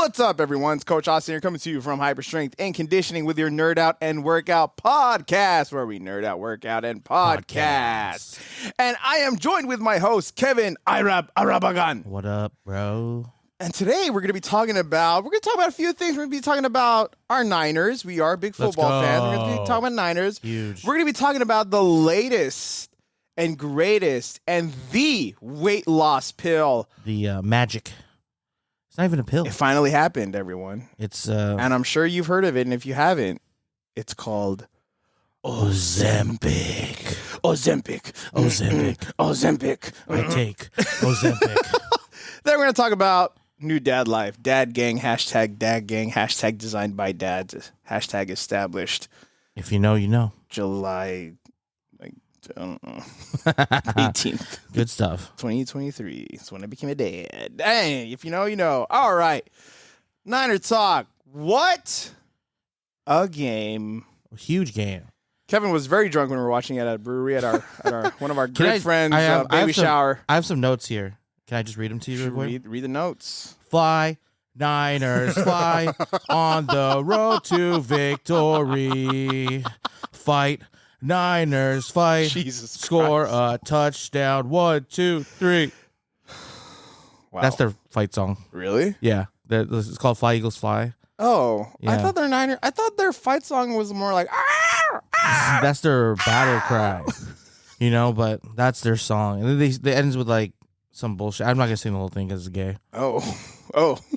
What's up, everyone? It's Coach Austin here, coming to you from Hyper Strength and Conditioning with your Nerd Out and Workout podcast, where we nerd out, workout, and podcast. And I am joined with my host, Kevin Arabagan. What up, bro? And today we're going to be talking about a few things. We're going to be talking about our Niners. We are big football fans. We're going to be talking about Niners. Huge. We're going to be talking about the latest and greatest and the weight loss pill. The magic. It's not even a pill. It finally happened, everyone. It's and I'm sure you've heard of it. And if you haven't, it's called Ozempic. Ozempic. Ozempic. Ozempic. I take Ozempic. Then we're going to talk about new dad life. Dad gang, hashtag dad gang, hashtag designed by dads, hashtag established. If you know, you know. July, I don't know, 18th. Good stuff. 2023. It's when I became a dad. Dang, if you know, you know. All right. Niner Talk. What a game. A huge game. Kevin was very drunk when we were watching it at a brewery at our one of our good friends' baby shower. I have some notes here. Can I just read them to you real quick? Read the notes. Fly, Niners, fly on the road to victory. Fight, Niners, fight. Jesus Score Christ. a touchdown. 1, 2, 3. Wow. That's their fight song. Really? Yeah. It's called Fly, Eagles, Fly. Oh, Yeah. I thought their fight song was more like, "Arr, arr." That's their battle cry. But that's their song. And then they ends with like some bullshit. I'm not going to sing the whole thing because it's gay. Oh.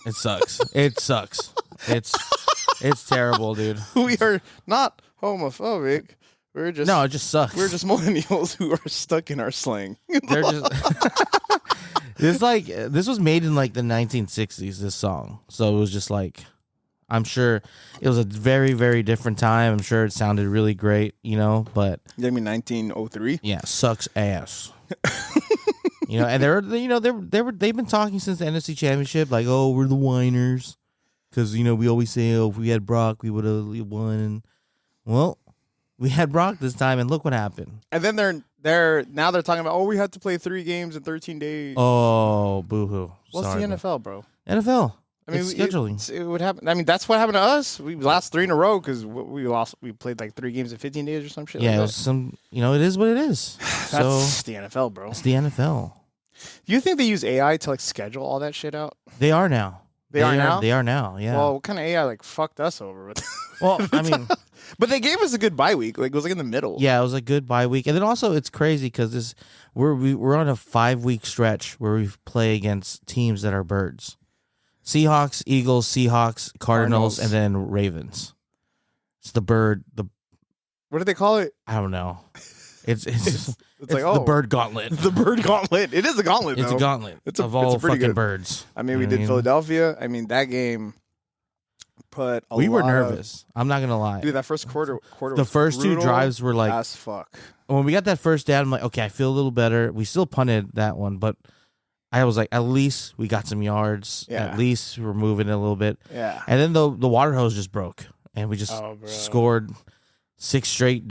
It sucks. It sucks. It's terrible, dude. We are not homophobic. We're just No, it just sucks. We're just millennials who are stuck in our slang. They're just. This was made in like the 1960s. This song, so it was just like, I'm sure it was a very, very different time. I'm sure it sounded really great, but You mean 1903? yeah, sucks ass. And they've been talking since the NFC Championship, like, oh, we're the whiners, because we always say, oh, if we had Brock, we would have won. Well, we had Brock this time, and look what happened. And then they're talking about, oh, we had to play 3 games in 13 days. Oh, boo-hoo. What's Sorry, the NFL, bro? NFL. I mean, it's scheduling. It would happen. I mean, that's what happened to us. We lost 3 in a row because we lost. We played like 3 games in 15 days or some shit. Yeah, like it that. was some. It is what it is. That's the NFL, bro. It's the NFL. Do you think they use AI to like schedule all that shit out? They are now. They are now? They are now. Yeah. Well, what kind of AI like fucked us over? Well, I mean, but they gave us a good bye week. Like it was like in the middle. yeah, it was a good bye week, and then also it's crazy because we're on a 5-week stretch where we play against teams that are birds: Seahawks, Eagles, Seahawks, Cardinals, and then Ravens. It's the bird. What do they call it? I don't know. It's like, the bird gauntlet. The bird gauntlet. It is a gauntlet. It's though. a gauntlet. It's all pretty fucking good. birds. I mean, we did Philadelphia. I mean, that game put a We were lot nervous. I'm not gonna lie. Dude, that first quarter The was first 2 brutal drives were like, as fuck. when we got that first down, I'm like, okay, I feel a little better. We still punted that one, but I was like, at least we got some yards. Yeah. At least we're moving it a little bit. Yeah. And then the water hose just broke, and we just Oh, bro. scored 6 straight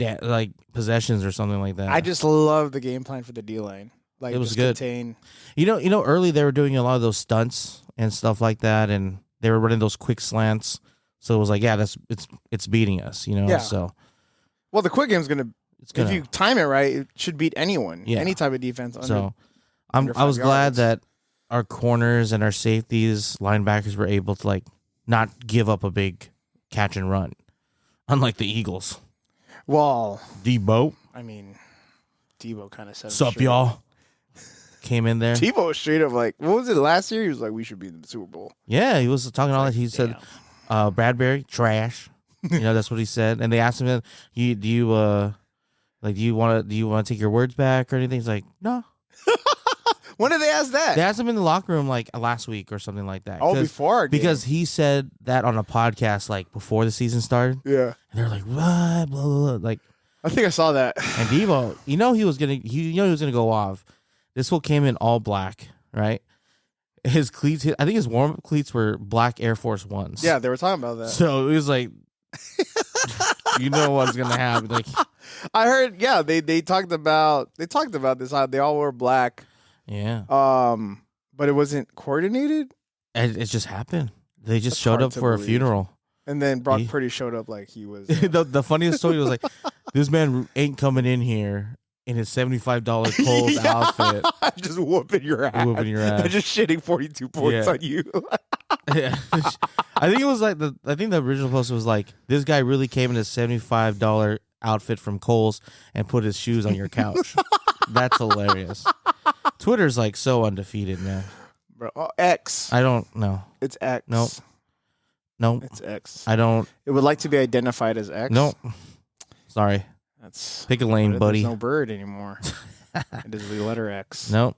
possessions or something like that. I just love the game plan for the D line. Like It was just good. Contain. Early they were doing a lot of those stunts and stuff like that, and they were running those quick slants. So it was like, yeah, it's beating us, Yeah. So Well, the quick game's gonna. it's gonna. If you time it right, it should beat anyone. Yeah. Any type of defense. So under I was 5 glad yards. that our corners and our safeties, linebackers were able to like not give up a big catch and run, unlike the Eagles. Well, Deebo, I mean, Deebo kind of said. it sup straight. y'all? Came in there. Deebo was straight up like, what was it last year? He was like, we should be in the Super Bowl. Yeah, he was talking all that. He said, Bradbury trash. That's what he said. And they asked him, do you want to take your words back or anything? He's like, no. When did they ask that? They asked him in the locker room like last week or something like that. Oh, before our game. Because he said that on a podcast like before the season started. Yeah. And they're like, what? Blah, blah, blah. Like, I think I saw that. and Deebo, he was gonna go off. This fool came in all black, right? His cleats, I think his warm up cleats were black Air Force Ones. Yeah, they were talking about that. So it was like, what's gonna happen. Like, I heard. Yeah, they talked about this. How they all wore black. yeah. But it wasn't coordinated. It just happened. They just That's showed hard up to for a believe. funeral. And then Brock Purdy showed up like he was. The funniest story was like, this man ain't coming in here in his $75 Kohl's outfit. Just whooping your ass. Whooping your ass. Just shitting 42 points on you. Yeah. I think it was like I think the original post was like, this guy really came in a $75 outfit from Kohl's and put his shoes on your couch. That's hilarious. Twitter's like so undefeated, man. Bro, X. I don't know. It's X. Nope. It's X. I don't. It would like to be identified as X. Nope. Sorry. That's pick a lane, buddy. There's no bird anymore. It is the letter X. Nope.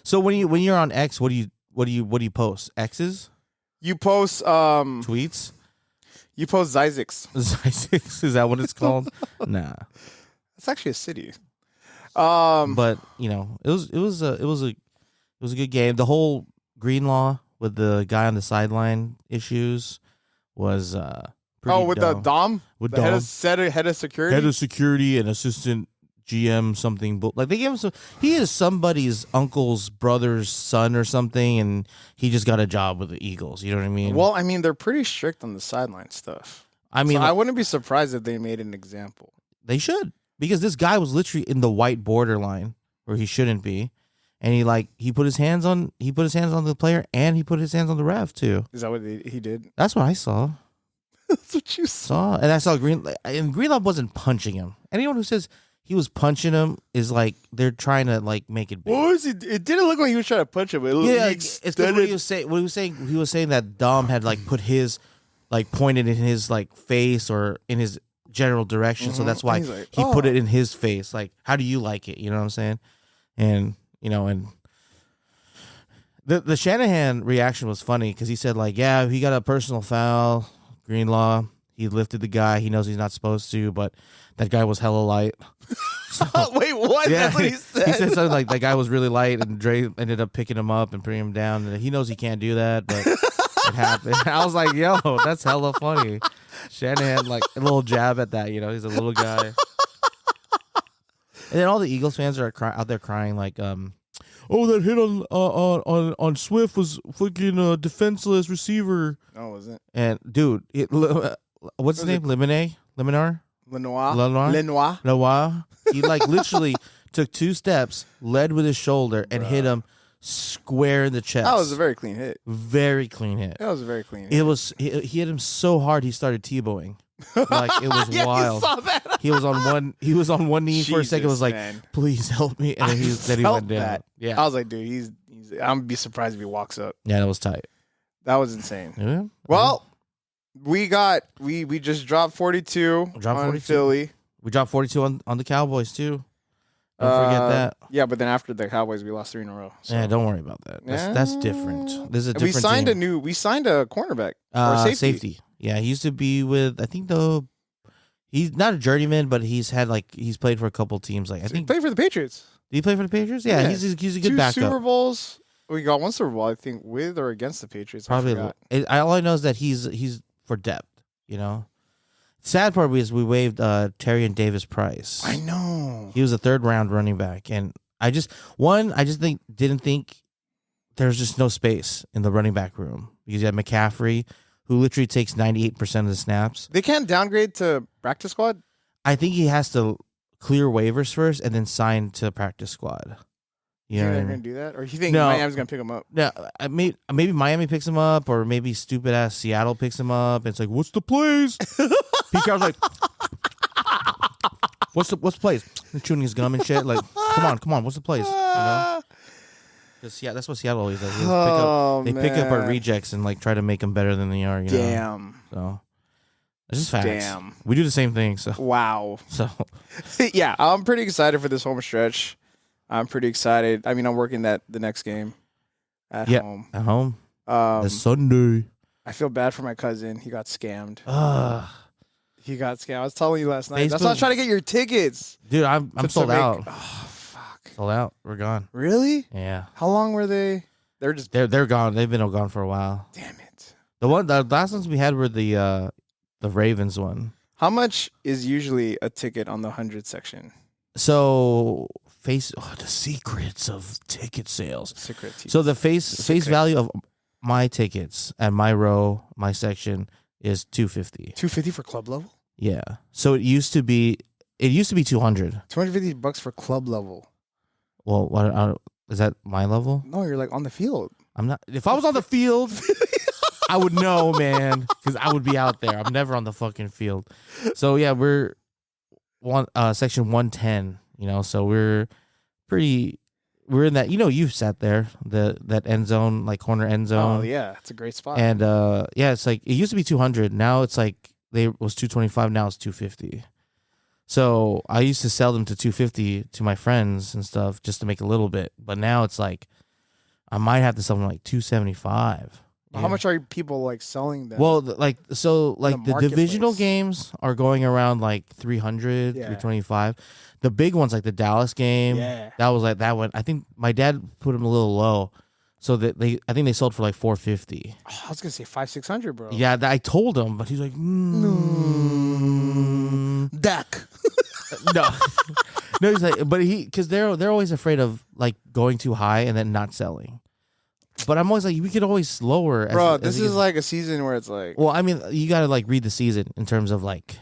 So when you're on X, what do you post? X's? You post tweets. You post Zyzix. Zyzix, is that what it's called? Nah. It's actually a city. But you know, it was a good game. The whole Greenlaw with the guy on the sideline issues was pretty with dumb. the Dom? With the Dom. Head of security? Head of security and assistant GM something. Like they gave him he is somebody's uncle's brother's son or something, and he just got a job with the Eagles. You know what I mean? Well, I mean, they're pretty strict on the sideline stuff. I mean, so I wouldn't be surprised if they made an example. They should, because this guy was literally in the white borderline where he shouldn't be. And he put his hands on the player, and he put his hands on the ref too. Is that what he did? That's what I saw. That's what you saw. And I saw Greenlaw wasn't punching him. Anyone who says he was punching him is like they're trying to like make it big. What was he? It didn't look like he was trying to punch him. It's because what he was saying. He was saying that Dom had like put his like pointed in his like face or in his general direction, so that's why like, he put it in his face. Like, how do you like it? You know what I'm saying? And you know, and the Shanahan reaction was funny because he said like, yeah, he got a personal foul, Greenlaw. He lifted the guy. He knows he's not supposed to, but that guy was hella light. So, wait, what? yeah, That's what he said. He said something like that guy was really light, and Dre ended up picking him up and putting him down. And he knows he can't do that, but it happened. I was like, yo, that's hella funny. Shanahan, like a little jab at that, you know, he's a little guy. And then all the Eagles fans are out there crying like, oh, that hit on Swift was fucking defenseless receiver. No, it wasn't. And dude, what's his name? Leminar. Lenoir. He like literally took 2 steps, led with his shoulder, and hit him square in the chest. That was a very clean hit. Very clean hit. That was a very clean hit. It was he hit him so hard he started Tebowing. Like it was wild. You saw that. He was on one knee for a second. Was like, man. Please help me, and then he went down. That. Yeah, I was like, dude, he's. I'm gonna be surprised if he walks up. yeah, that was tight. That was insane. Yeah. Well, we just dropped 42 on Philly. We dropped 42 on the Cowboys too. Don't forget that. Yeah, but then after the Cowboys, we lost 3 in a row. So. Yeah, don't worry about that. That's different. This is a different. We signed a cornerback or safety. Yeah, he used to be with. I think he's not a journeyman, but he's played for a couple teams. Like I think he played for the Patriots. Did he play for the Patriots? Yeah. He's a good 2 backup. Super Bowls. We got 1 Super Bowl, I think, with or against the Patriots. Probably. All I know is that he's for depth. You know. Sad part is we waived Terry and Davis Price. I know. He was a 3rd round running back, and I just didn't think there's just no space in the running back room because you had McCaffrey, who literally takes 98% of the snaps. They can't downgrade to practice squad? I think he has to clear waivers first and then sign to practice squad. You think they're going to do that? Or you think Miami's going to pick him up? No, maybe Miami picks him up, or maybe stupid-ass Seattle picks him up. It's like, what's the plays? Pete Carroll's like, what's the plays? He's chewing his gum and shit. Like, come on, what's the plays? You know? Yeah, that's what Seattle always does. They pick up our rejects and like try to make them better than they are. You know? Damn. So it's just facts. Damn. We do the same thing. So wow. So yeah, I'm pretty excited for this home stretch. I'm pretty excited. I mean, I'm working the next game at home. At home. It's Sunday. I feel bad for my cousin. He got scammed. He got scammed. I was telling you last night. That's why I was trying to get your tickets. Dude, I'm sold out. Oh, fuck. Sold out. We're gone. Really? Yeah. How long were they? They're gone. They've been gone for a while. Damn it. The last ones we had were the Ravens one. How much is usually a ticket on the 100 section? So the secrets of ticket sales. Secret. So the face value of my tickets at my row, my section is $250. $250 for club level? Yeah. So it used to be $200. $250 for club level. Well, what is that my level? No, you're like on the field. I'm not. If I was on the field, I would know, man, because I would be out there. I'm never on the fucking field. So yeah, we're section 110. So we're in that. You've sat there, that end zone, like corner end zone. Oh yeah, it's a great spot. And yeah, it's like it used to be 200. Now it's like it was 225. Now it's 250. So I used to sell them to 250 to my friends and stuff just to make a little bit. But now it's like I might have to sell them like 275. Yeah. How much are people like selling them? Well, the divisional games are going around like 300, 325. The big ones like the Dallas game, that was like that one. I think my dad put them a little low, so that I think they sold for like 450. Oh, I was gonna say 500-600, bro. Yeah, I told him, but he's like, Dak. no, no. He's like, but because they're always afraid of like going too high and then not selling. But I'm always like, we could always lower. Bro, this is like a season where it's like. Well, I mean, you got to like read the season in terms of like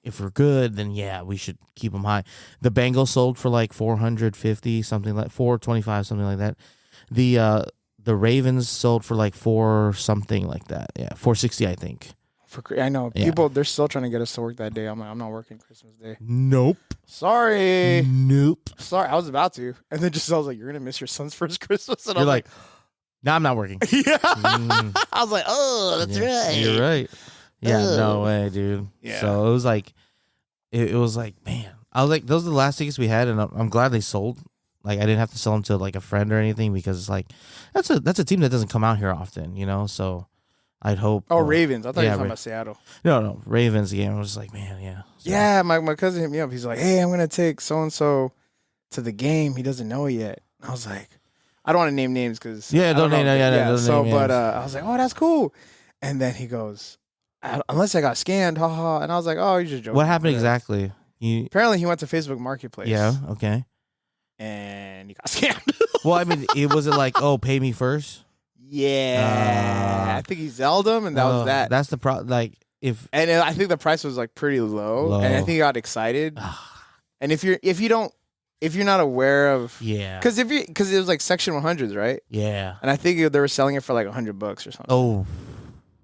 if we're good, then yeah, we should keep them high. The Bengals sold for like 450, something like 425, something like that. The Ravens sold for like 4 something like that. Yeah, 460, I think. I know people. They're still trying to get us to work that day. I'm like, I'm not working Christmas Day. Nope. Sorry. Nope. Sorry, I was about to, and then I was like, "You're gonna miss your son's first Christmas," and You're I'm like, "No, I'm not working." Yeah. I was like, "Oh, that's right." You're right. Yeah, no way, dude. Yeah. So it was like, it was like, man. I was like, those are the last tickets we had, and I'm glad they sold. Like, I didn't have to sell them to like a friend or anything because it's like, that's a team that doesn't come out here often, So I'd hope. Oh, Ravens. I thought you were talking about Seattle. No, Ravens game. I was like, man, yeah. So. Yeah, my cousin hit me up. He's like, "Hey, I'm gonna take so and so to the game. He doesn't know it yet." I was like, I don't want to name names because don't name names. But I was like, "Oh, that's cool." And then he goes, "Unless I got scammed, haha." And I was like, "Oh, you just joking." What happened exactly? Apparently, he went to Facebook Marketplace. Yeah. Okay. And he got scammed. Well, I mean, was it like, oh, pay me first? Yeah, I think he Zelled him, and that was that. That's the problem. Like I think the price was like pretty low, and I think he got excited. And if you're not aware of, because it was like section 100s, right? Yeah, and I think they were selling it for like $100 or something. Oh,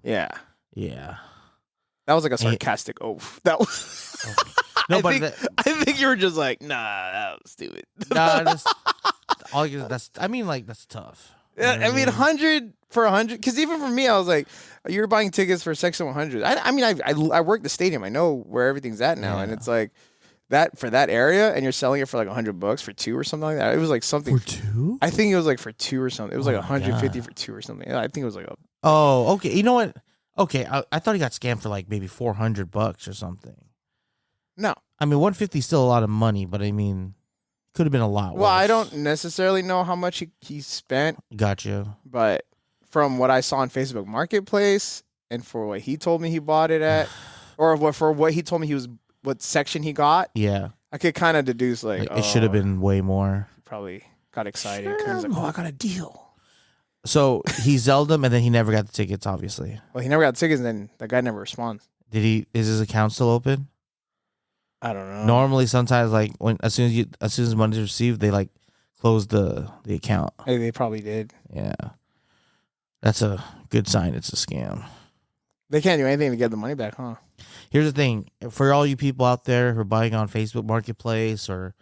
yeah. That was like a sarcastic oath. That was. No, I think you were just like, nah, that was stupid. Nah, that's tough. I mean, 100 for 100, because even for me, I was like, you're buying tickets for section 100. I work the stadium. I know where everything's at now, and it's like that for that area, and you're selling it for like $100 for 2 or something like that. It was like something for 2. I think it was like for 2 or something. It was like 150 for 2 or something. I think it was like a. Oh, okay. You know what? Okay, I thought he got scammed for like maybe $400 or something. No, I mean 150 is still a lot of money, but I mean, could have been a lot. Well, I don't necessarily know how much he spent. Gotcha. But from what I saw on Facebook Marketplace, and for what he told me he bought it at, or for what he told me what section he got, I could kind of deduce like it should have been way more. He probably got excited because he's like, "Oh, I got a deal." So he Zelled him, and then he never got the tickets. Obviously, well, he never got the tickets, and then that guy never responds. Is his account still open? I don't know. Normally, sometimes like as soon as money's received, they like close the account. Hey, they probably did. Yeah, that's a good sign. It's a scam. They can't do anything to get the money back, huh? Here's the thing: for all you people out there who are buying on Facebook Marketplace or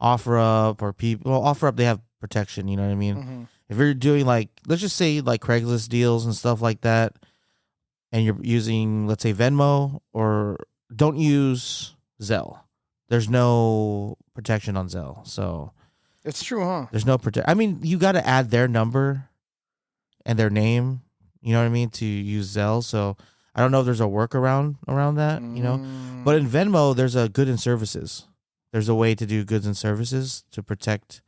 OfferUp or OfferUp, they have protection. You know what I mean? Mm-hmm. If you're doing like, let's just say like Craigslist deals and stuff like that, and you're using, let's say Venmo, or don't use Zelle. There's no protection on Zelle, so it's true, huh? There's no protection. I mean, you got to add their number and their name. You know what I mean, to use Zelle. So I don't know if there's a workaround around that. You know, but in Venmo, there's a goods and services. There's a way to do goods and services to protect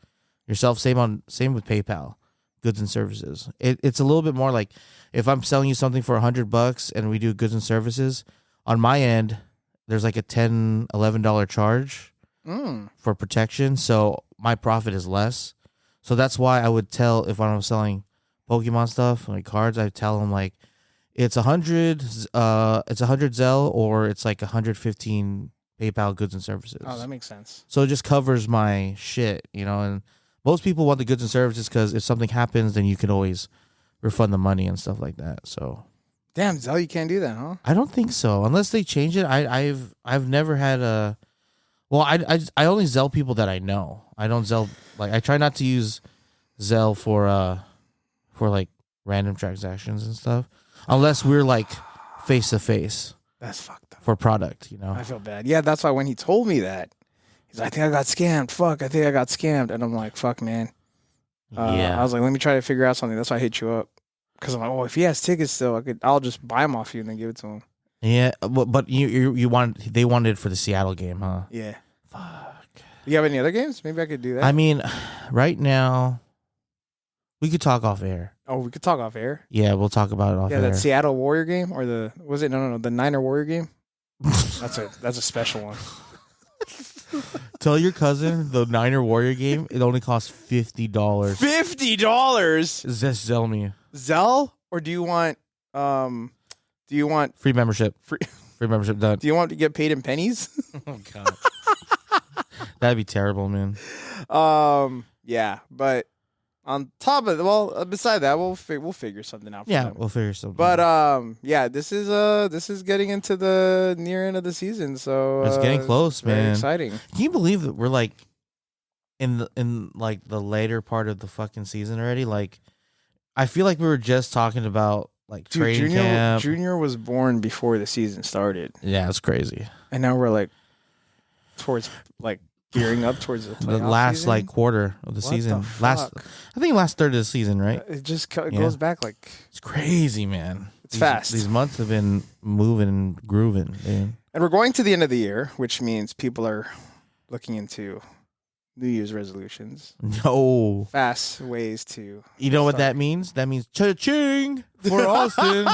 yourself. Same with PayPal, goods and services. It's a little bit more like if I'm selling you something for $100 and we do goods and services on my end. There's like a $10, $11 charge for protection, so my profit is less. So that's why I would tell if I'm selling Pokemon stuff, like cards, I tell them like it's 100 Zelle or it's like 115 PayPal goods and services. Oh, that makes sense. So it just covers my shit, you know. And most people want the goods and services because if something happens, then you can always refund the money and stuff like that. So damn, Zell, you can't do that, huh? I don't think so unless they change it. I've never had a. Well, I only Zelle people that I know. I don't Zelle I try not to use Zelle for like random transactions and stuff unless we're like face to face. That's fucked up. For product, you know. I feel bad. Yeah, that's why when he told me that, he's like, I think I got scammed. Fuck, I think I got scammed. And I'm like, fuck, man. Yeah. I was like, let me try to figure out something. That's why I hit you up. Because I'm like, oh, if he has tickets still, I'll just buy them off you and then give it to him. Yeah, but they wanted it for the Seattle game, huh? Yeah. Fuck. You have any other games? Maybe I could do that. I mean, right now, we could talk off air. Oh, we could talk off air. Yeah, we'll talk about it off air. Yeah, that Seattle Warrior game or the Niner Warrior game. That's a special one. Tell your cousin the Niner Warrior game. It only costs $50. $50. Just Zell me Zell, or do you want free membership? Free membership done. Do you want to get paid in pennies? Oh god, that'd be terrible, man. Yeah, but on top of beside that, we'll figure something out. Yeah, we'll figure something. But yeah, this is getting into the near end of the season, so it's getting close, very man. exciting. Can you believe that we're like in like the later part of the fucking season already? Like, I feel like we were just talking about like training camp. Junior was born before the season started. Yeah, it's crazy. And now we're like towards like gearing up towards the last season? like quarter of the season. Fuck? I think last third of the season, right? It just goes back like it's crazy, man. It's fast. These months have been moving and grooving, man. And we're going to the end of the year, which means people are looking into New Year's resolutions. No. Fast ways to. You know what that means? That means cha-ching for Austin.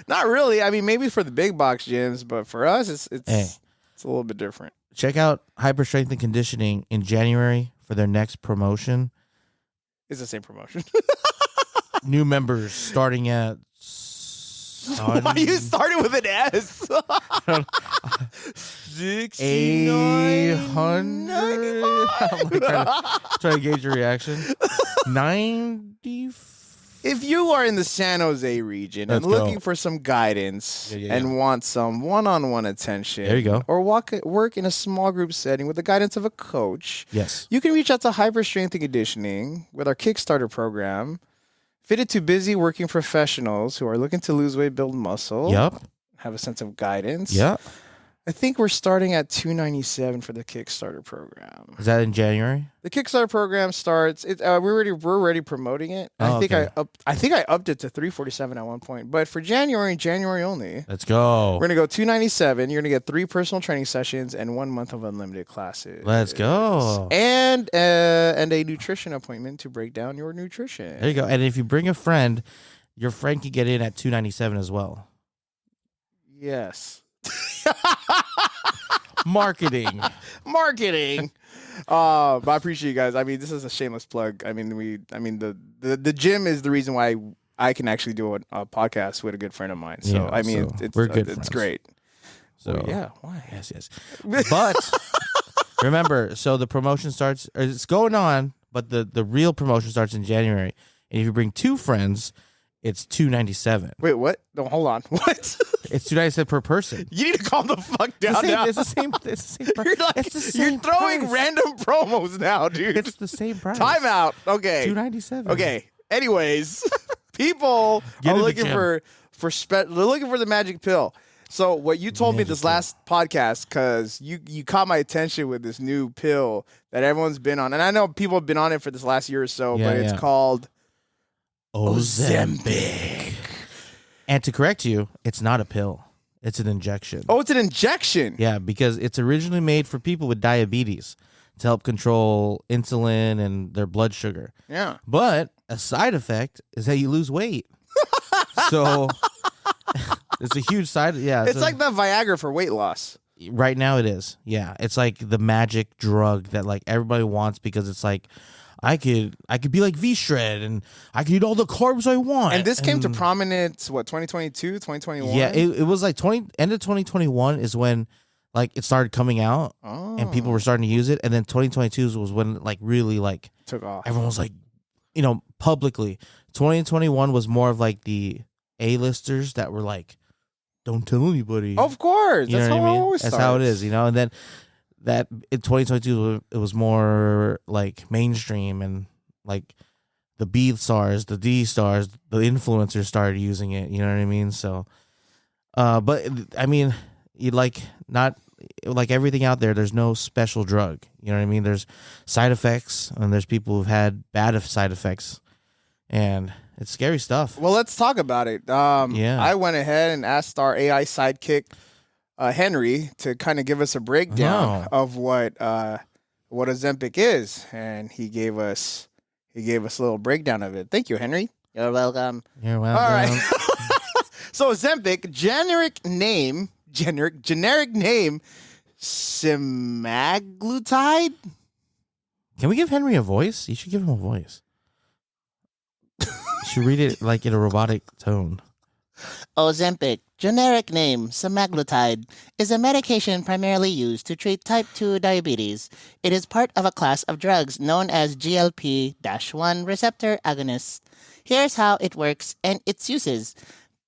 Not really. I mean, maybe for the big box gyms, but for us, it's a little bit different. Check out Hyper Strength and Conditioning in January for their next promotion. It's the same promotion. New members starting at. Why you started with an S? 800. I'm like trying to gauge your reaction. 90. If you are in the San Jose region and looking for some guidance and want some one-on-one attention, there you go. Or work in a small group setting with the guidance of a coach, yes, you can reach out to Hyper Strength and Conditioning with our Kickstarter program, fitted to busy working professionals who are looking to lose weight, build muscle, have a sense of guidance. Yep. I think we're starting at $297 for the Kickstarter program. Is that in January? The Kickstarter program starts. We're already promoting it. I think I upped it to $347 at one point. But for January only. Let's go. We're gonna go $297. You're gonna get 3 personal training sessions and 1 month of unlimited classes. Let's go. And a nutrition appointment to break down your nutrition. There you go. And if you bring a friend, your friend can get in at $297 as well. Yes. Marketing. But I appreciate you guys. I mean, this is a shameless plug. I mean, the gym is the reason why I can actually do a podcast with a good friend of mine. So I mean, we're good. It's great. So well, yeah, why? Yes. But remember, so the promotion starts. It's going on, but the real promotion starts in January. And if you bring 2 friends, it's $297. Wait, what? No, hold on. What? It's $297 per person. You need to calm the fuck down now. It's the same price. You're throwing random promos now, dude. It's the same price. Time out. Okay. $297. Okay. Anyways, people are looking they're looking for the magic pill. So what you told me this last podcast, because you caught my attention with this new pill that everyone's been on, and I know people have been on it for this last year or so, but it's called Ozempic. And to correct you, it's not a pill. It's an injection. Oh, it's an injection. Yeah, because it's originally made for people with diabetes to help control insulin and their blood sugar. Yeah. But a side effect is that you lose weight. So it's a huge side. Yeah. It's like the Viagra for weight loss. Right now it is. Yeah. It's like the magic drug that like everybody wants because it's like I could be like V-Shred and I could eat all the carbs I want. And this came to prominence, what, 2022, 2021? Yeah, it was like end of 2021 is when like it started coming out and people were starting to use it. And then 2022 was when like really like took off. Everyone was like, you know, publicly. 2021 was more of like the A-listers that were like, don't tell anybody. Of course. You know That's what how I mean? it always That's starts. how it is, you know? And then that in 2022, it was more like mainstream and like the B stars, the D stars, the influencers started using it. You know what I mean? So, but I mean, you like not like everything out there. There's no special drug. You know what I mean? There's side effects, and there's people who've had bad side effects, and it's scary stuff. Well, let's talk about it. I went ahead and asked our AI sidekick, Henry, to kind of give us a breakdown of what Ozempic is, and he gave us a little breakdown of it. Thank you, Henry. You're welcome. You're welcome. All right. So Ozempic, generic name, semaglutide. Can we give Henry a voice? You should give him a voice. You should read it like in a robotic tone. Ozempic, generic name semaglutide, is a medication primarily used to treat type 2 diabetes. It is part of a class of drugs known as GLP-1 receptor agonists. Here's how it works and its uses.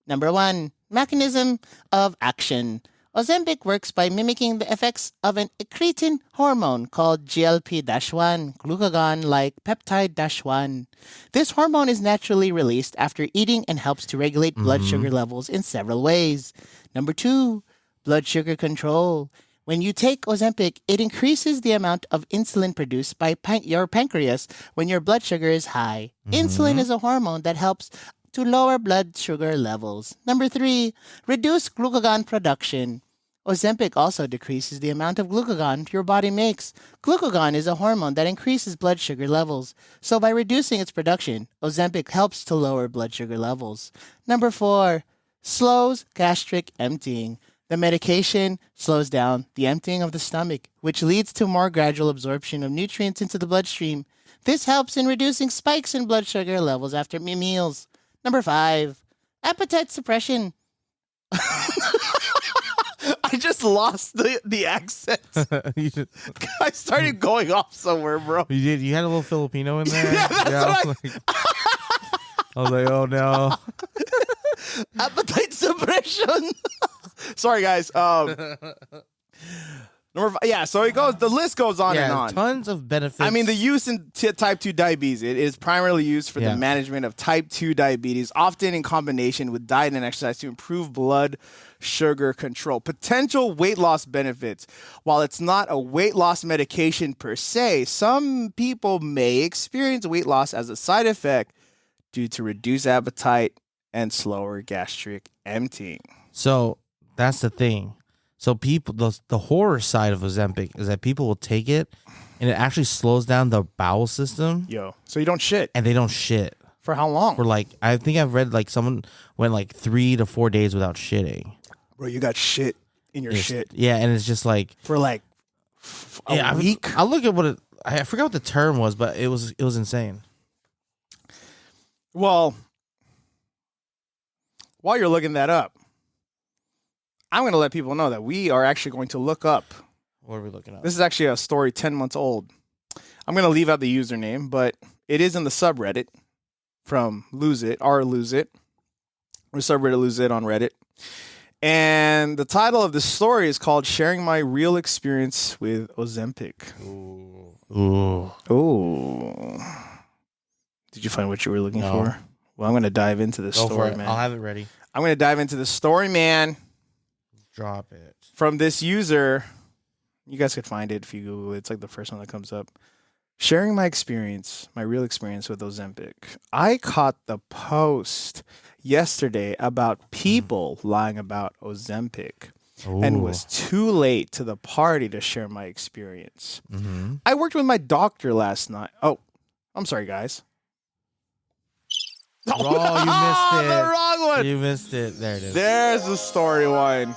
Number 1, mechanism of action. Ozempic works by mimicking the effects of an incretin hormone called GLP-1, glucagon-like peptide-1. This hormone is naturally released after eating and helps to regulate blood sugar levels in several ways. Number 2, blood sugar control. When you take Ozempic, it increases the amount of insulin produced by your pancreas when your blood sugar is high. Insulin is a hormone that helps to lower blood sugar levels. Number 3, reduce glucagon production. Ozempic also decreases the amount of glucagon your body makes. Glucagon is a hormone that increases blood sugar levels. So by reducing its production, Ozempic helps to lower blood sugar levels. Number 4, slows gastric emptying. The medication slows down the emptying of the stomach, which leads to more gradual absorption of nutrients into the bloodstream. This helps in reducing spikes in blood sugar levels after meals. Number 5, appetite suppression. I just lost the accent. I started going off somewhere, bro. You did. You had a little Filipino in there. Yeah, that's what I was like, oh no. Appetite suppression. Sorry, guys. Number 5, yeah, so it goes. The list goes on and on. Tons of benefits. I mean, the use in type 2 diabetes, it is primarily used for the management of type 2 diabetes, often in combination with diet and exercise to improve blood sugar control. Potential weight loss benefits. While it's not a weight loss medication per se, some people may experience weight loss as a side effect due to reduced appetite and slower gastric emptying. So that's the thing. So people, the horror side of Ozempic is that people will take it, and it actually slows down the bowel system. So you don't shit. And they don't shit For how long? for like, I think I've read like someone went like 3 to 4 days without shitting. Bro, you got shit in your shit Yeah, and it's just like for like a week. I look at what I forgot what the term was, but it was insane. Well, while you're looking that up, I'm going to let people know that we are actually going to look up. What are we looking at? This is actually a story 10 months old. I'm going to leave out the username, but it is in the subreddit from Lose It, or subreddit Lose It on Reddit. And the title of the story is called Sharing My Real Experience with Ozempic. Ooh. Did you find what you were looking for? Well, I'm going to dive into this story, man. I'll have it ready. I'm going to dive into the story, man. Drop it. From this user. You guys could find it if you Google it. It's like the first one that comes up. Sharing my experience, my real experience with Ozempic. I caught the post yesterday about people lying about Ozempic and was too late to the party to share my experience. Mm-hmm. I worked with my doctor last night. Oh, I'm sorry, guys. Oh, you missed it. The wrong one. You missed it. There it is. There's the story one.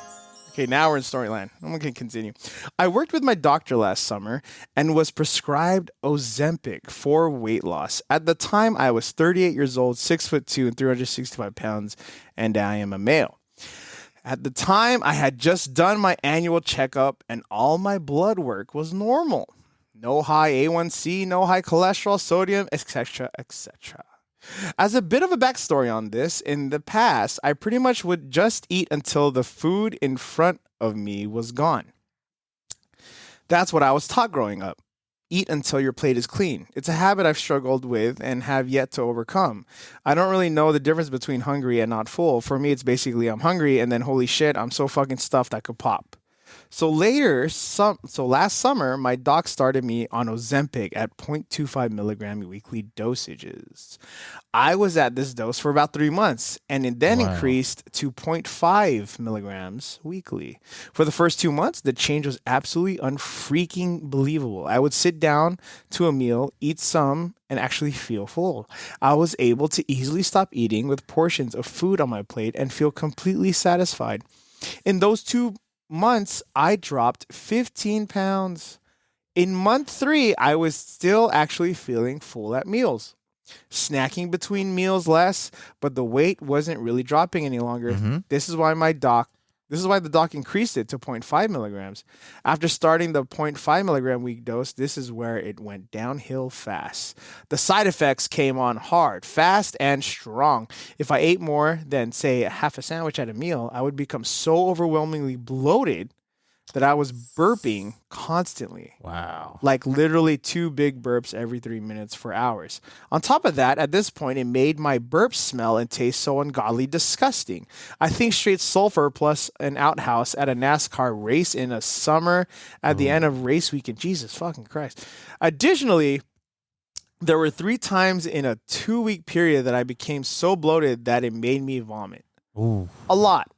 Okay, now we're in storyline. I'm going to continue. I worked with my doctor last summer and was prescribed Ozempic for weight loss. At the time, I was 38 years old, 6'2", and 365 pounds, and I am a male. At the time, I had just done my annual checkup and all my blood work was normal. No high A1C, no high cholesterol, sodium, etc., etc. As a bit of a backstory on this, in the past, I pretty much would just eat until the food in front of me was gone. That's what I was taught growing up. Eat until your plate is clean. It's a habit I've struggled with and have yet to overcome. I don't really know the difference between hungry and not full. For me, it's basically I'm hungry and then holy shit, I'm so fucking stuffed I could pop. So last summer, my doc started me on Ozempic at 0.25 milligram weekly dosages. I was at this dose for about 3 months, and it then increased to 0.5 milligrams weekly. For the first 2 months, the change was absolutely unfreaking believable. I would sit down to a meal, eat some, and actually feel full. I was able to easily stop eating with portions of food on my plate and feel completely satisfied. In those 2 months, I dropped 15 pounds. In month 3, I was still actually feeling full at meals. Snacking between meals less, but the weight wasn't really dropping any longer. This is why the doc increased it to 0.5 milligrams. After starting the 0.5 milligram week dose, this is where it went downhill fast. The side effects came on hard, fast, and strong. If I ate more than, say, half a sandwich at a meal, I would become so overwhelmingly bloated that I was burping constantly. Wow. Like literally 2 big burps every 3 minutes for hours. On top of that, at this point, it made my burps smell and taste so ungodly disgusting. I think straight sulfur plus an outhouse at a NASCAR race in a summer at the end of race weekend. Jesus fucking Christ. Additionally, there were 3 times in a 2-week period that I became so bloated that it made me vomit. Ooh. A lot.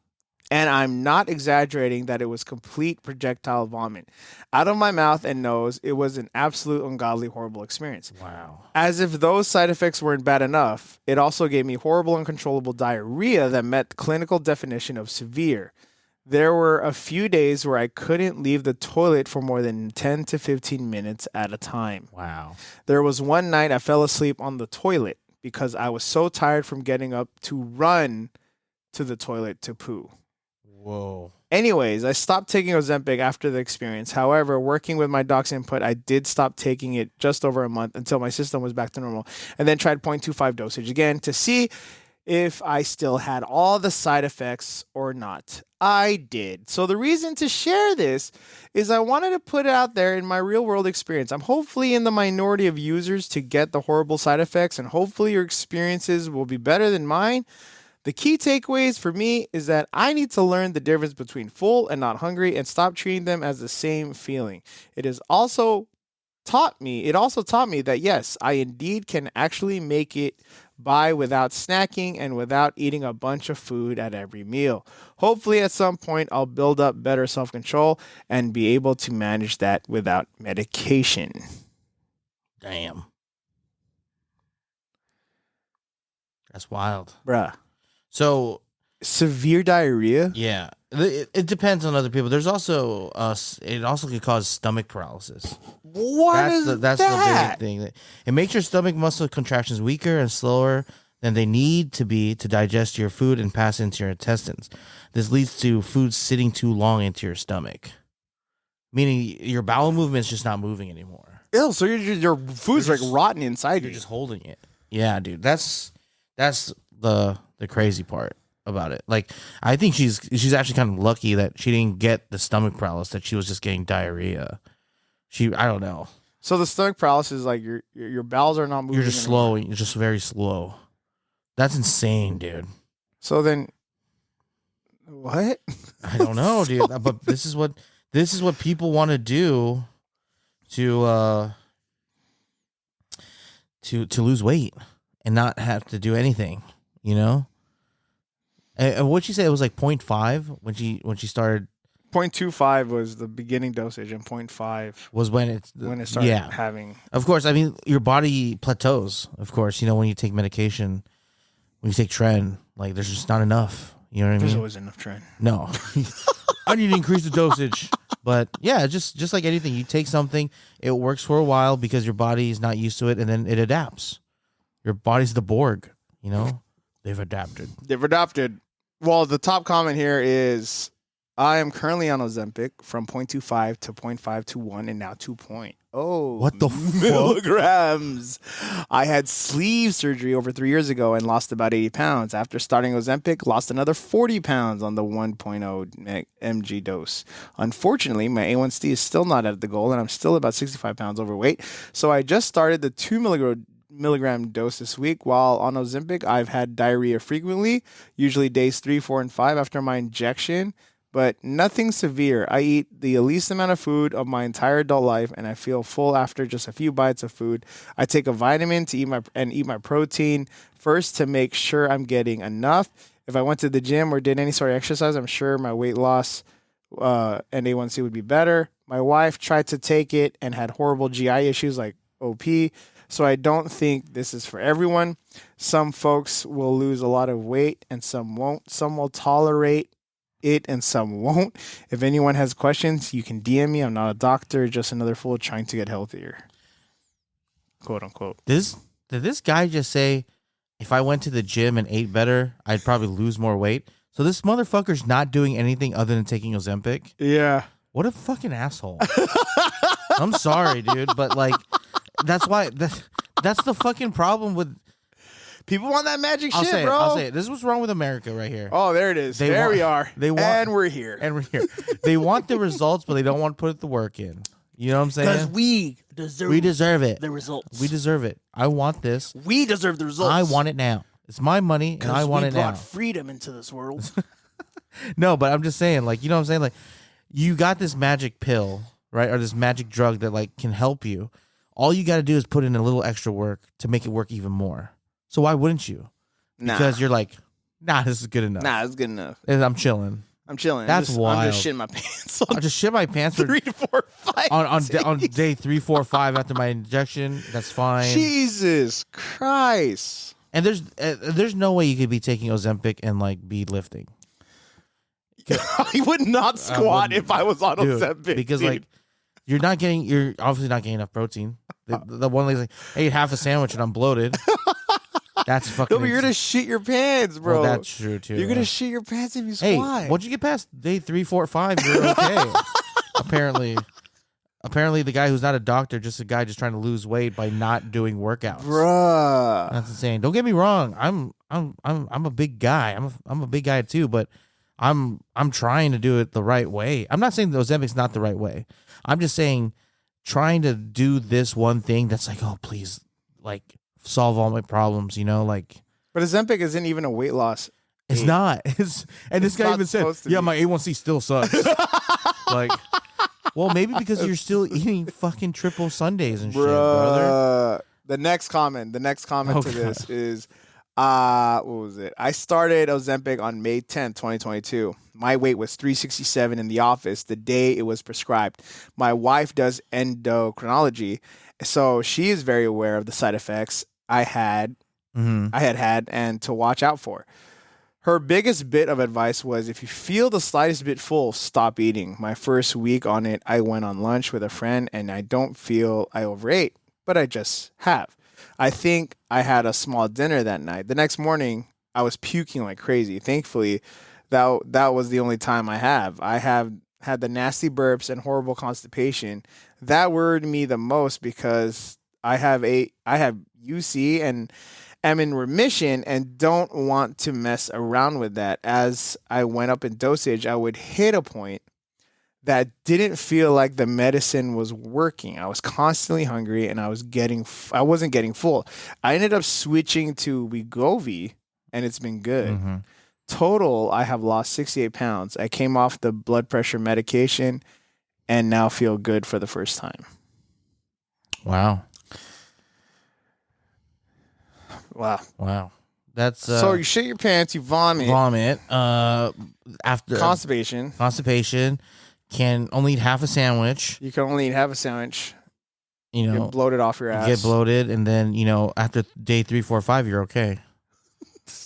And I'm not exaggerating that it was complete projectile vomit. Out of my mouth and nose, it was an absolute ungodly, horrible experience. Wow. As if those side effects weren't bad enough, it also gave me horrible, uncontrollable diarrhea that met the clinical definition of severe. There were a few days where I couldn't leave the toilet for more than 10 to 15 minutes at a time. Wow. There was one night I fell asleep on the toilet because I was so tired from getting up to run to the toilet to poo. Whoa. Anyways, I stopped taking Ozempic after the experience. However, working with my doc's input, I did stop taking it just over a month until my system was back to normal, and then tried 0.25 dosage again to see if I still had all the side effects or not. I did. So the reason to share this is I wanted to put it out there in my real world experience. I'm hopefully in the minority of users to get the horrible side effects, and hopefully your experiences will be better than mine. The key takeaways for me is that I need to learn the difference between full and not hungry and stop treating them as the same feeling. It also taught me that yes, I indeed can actually make it by without snacking and without eating a bunch of food at every meal. Hopefully at some point I'll build up better self-control and be able to manage that without medication. Damn. That's wild. Bruh. So severe diarrhea? Yeah. It depends on other people. There's also it also can cause stomach paralysis. That's the big thing. It makes your stomach muscle contractions weaker and slower than they need to be to digest your food and pass into your intestines. This leads to food sitting too long into your stomach, meaning your bowel movement's just not moving anymore. Ew, so your food's like rotten inside you. You're just holding it. Yeah, dude. That's the crazy part about it. Like, I think she's actually kind of lucky that she didn't get the stomach paralysis, that she was just getting diarrhea. I don't know. So the stomach paralysis is like your bowels are not moving. You're just slow. You're just very slow. That's insane, dude. So then, what? I don't know, dude. But this is what people want to do to lose weight and not have to do anything. You know, and what'd she say? It was like 0.5 when she started. 0.25 was the beginning dosage, and 0.5 was when it started having. Of course, I mean your body plateaus. Of course, you know when you take medication, when you take Tren, like there's just not enough. You know what I mean? There's always enough Tren. No, I need to increase the dosage. But yeah, just like anything, you take something, it works for a while because your body is not used to it, and then it adapts. Your body's the Borg, you know? They've adapted. They've adopted. Well, the top comment here is, I am currently on Ozempic from 0.25 to 0.521 and now 2 What the fuck? milligrams. I had sleeve surgery over 3 years ago and lost about 80 pounds. After starting Ozempic, lost another 40 pounds on the 1.0 mg dose. Unfortunately, my A1C is still not at the goal and I'm still about 65 pounds overweight. So I just started the 2 milligram dose this week. While on Ozempic, I've had diarrhea frequently, usually days 3, 4, and 5 after my injection, but nothing severe. I eat the least amount of food of my entire adult life, and I feel full after just a few bites of food. I take a vitamin to eat my protein first to make sure I'm getting enough. If I went to the gym or did any sort of exercise, I'm sure my weight loss and A1C would be better. My wife tried to take it and had horrible GI issues like OP. So I don't think this is for everyone. Some folks will lose a lot of weight and some won't. Some will tolerate it and some won't. If anyone has questions, you can DM me. I'm not a doctor, just another fool trying to get healthier. Quote unquote. Did this guy just say, if I went to the gym and ate better, I'd probably lose more weight? So this motherfucker's not doing anything other than taking Ozempic? Yeah. What a fucking asshole. I'm sorry, dude, but like, that's the fucking problem with people want that magic I'll shit, say it, bro. I'll say it. This is what's wrong with America right here. Oh, there it is. We are. And we're here. And we're here. They want the results, but they don't want to put the work in. You know what I'm saying? Because we deserve it. the results. We deserve it. I want this. We deserve the results. I want it now. It's my money, and I want it now. we brought freedom into this world. No, but I'm just saying, like, you know what I'm saying? Like, you got this magic pill, right? Or this magic drug that, like, can help you. All you got to do is put in a little extra work to make it work even more. So why wouldn't you? Because you're like, nah, this is good enough. Nah, it's good enough. And I'm chilling. That's wild. I'm just shitting my pants. I'll just shit my pants for 3, 4, 5. on day 3, 4, 5 after my injection. That's fine. Jesus Christ. And there's no way you could be taking Ozempic and like be lifting. I would not squat if I was on Ozempic. Because dude. like you're obviously not getting enough protein. The one lady's like, I ate half a sandwich and I'm bloated. That's fucking. No, but you're gonna shit your pants, bro. Well, that's true too. You're gonna shit your pants if you squat. Hey, once you get past day 3, 4, 5, you're okay. Apparently, the guy who's not a doctor, just a guy just trying to lose weight by not doing workouts. Bruh. That's insane. Don't get me wrong. I'm a big guy. I'm a big guy too, but I'm trying to do it the right way. I'm not saying that Ozempic's not the right way. I'm just saying trying to do this one thing that's like, oh, please, like, solve all my problems, you know, like. But Ozempic isn't even a weight loss. It's not. This guy even said, yeah, my A1C still sucks. Like, well, maybe because you're still eating fucking triple Sundays and shit, brother. The next comment to this is, what was it? I started Ozempic on May 10th, 2022. My weight was 367 in the office the day it was prescribed. My wife does endocrinology, so she is very aware of the side effects I had and to watch out for. Her biggest bit of advice was, if you feel the slightest bit full, stop eating. My first week on it, I went on lunch with a friend and I don't feel I overate, but I just have. I think I had a small dinner that night. The next morning, I was puking like crazy. Thankfully, that was the only time I have. I have had the nasty burps and horrible constipation. That worried me the most because I have UC and am in remission and don't want to mess around with that. As I went up in dosage, I would hit a point that didn't feel like the medicine was working. I was constantly hungry and I wasn't getting full. I ended up switching to Wegovy and it's been good. Mm-hmm. Total, I have lost 68 pounds. I came off the blood pressure medication and now feel good for the first time. Wow. That's so you shit your pants, you vomit. After Constipation. Can only eat half a sandwich. You can only eat half a sandwich. You know, get bloated off your ass. Get bloated, and then after day 3, 4, 5, you're okay.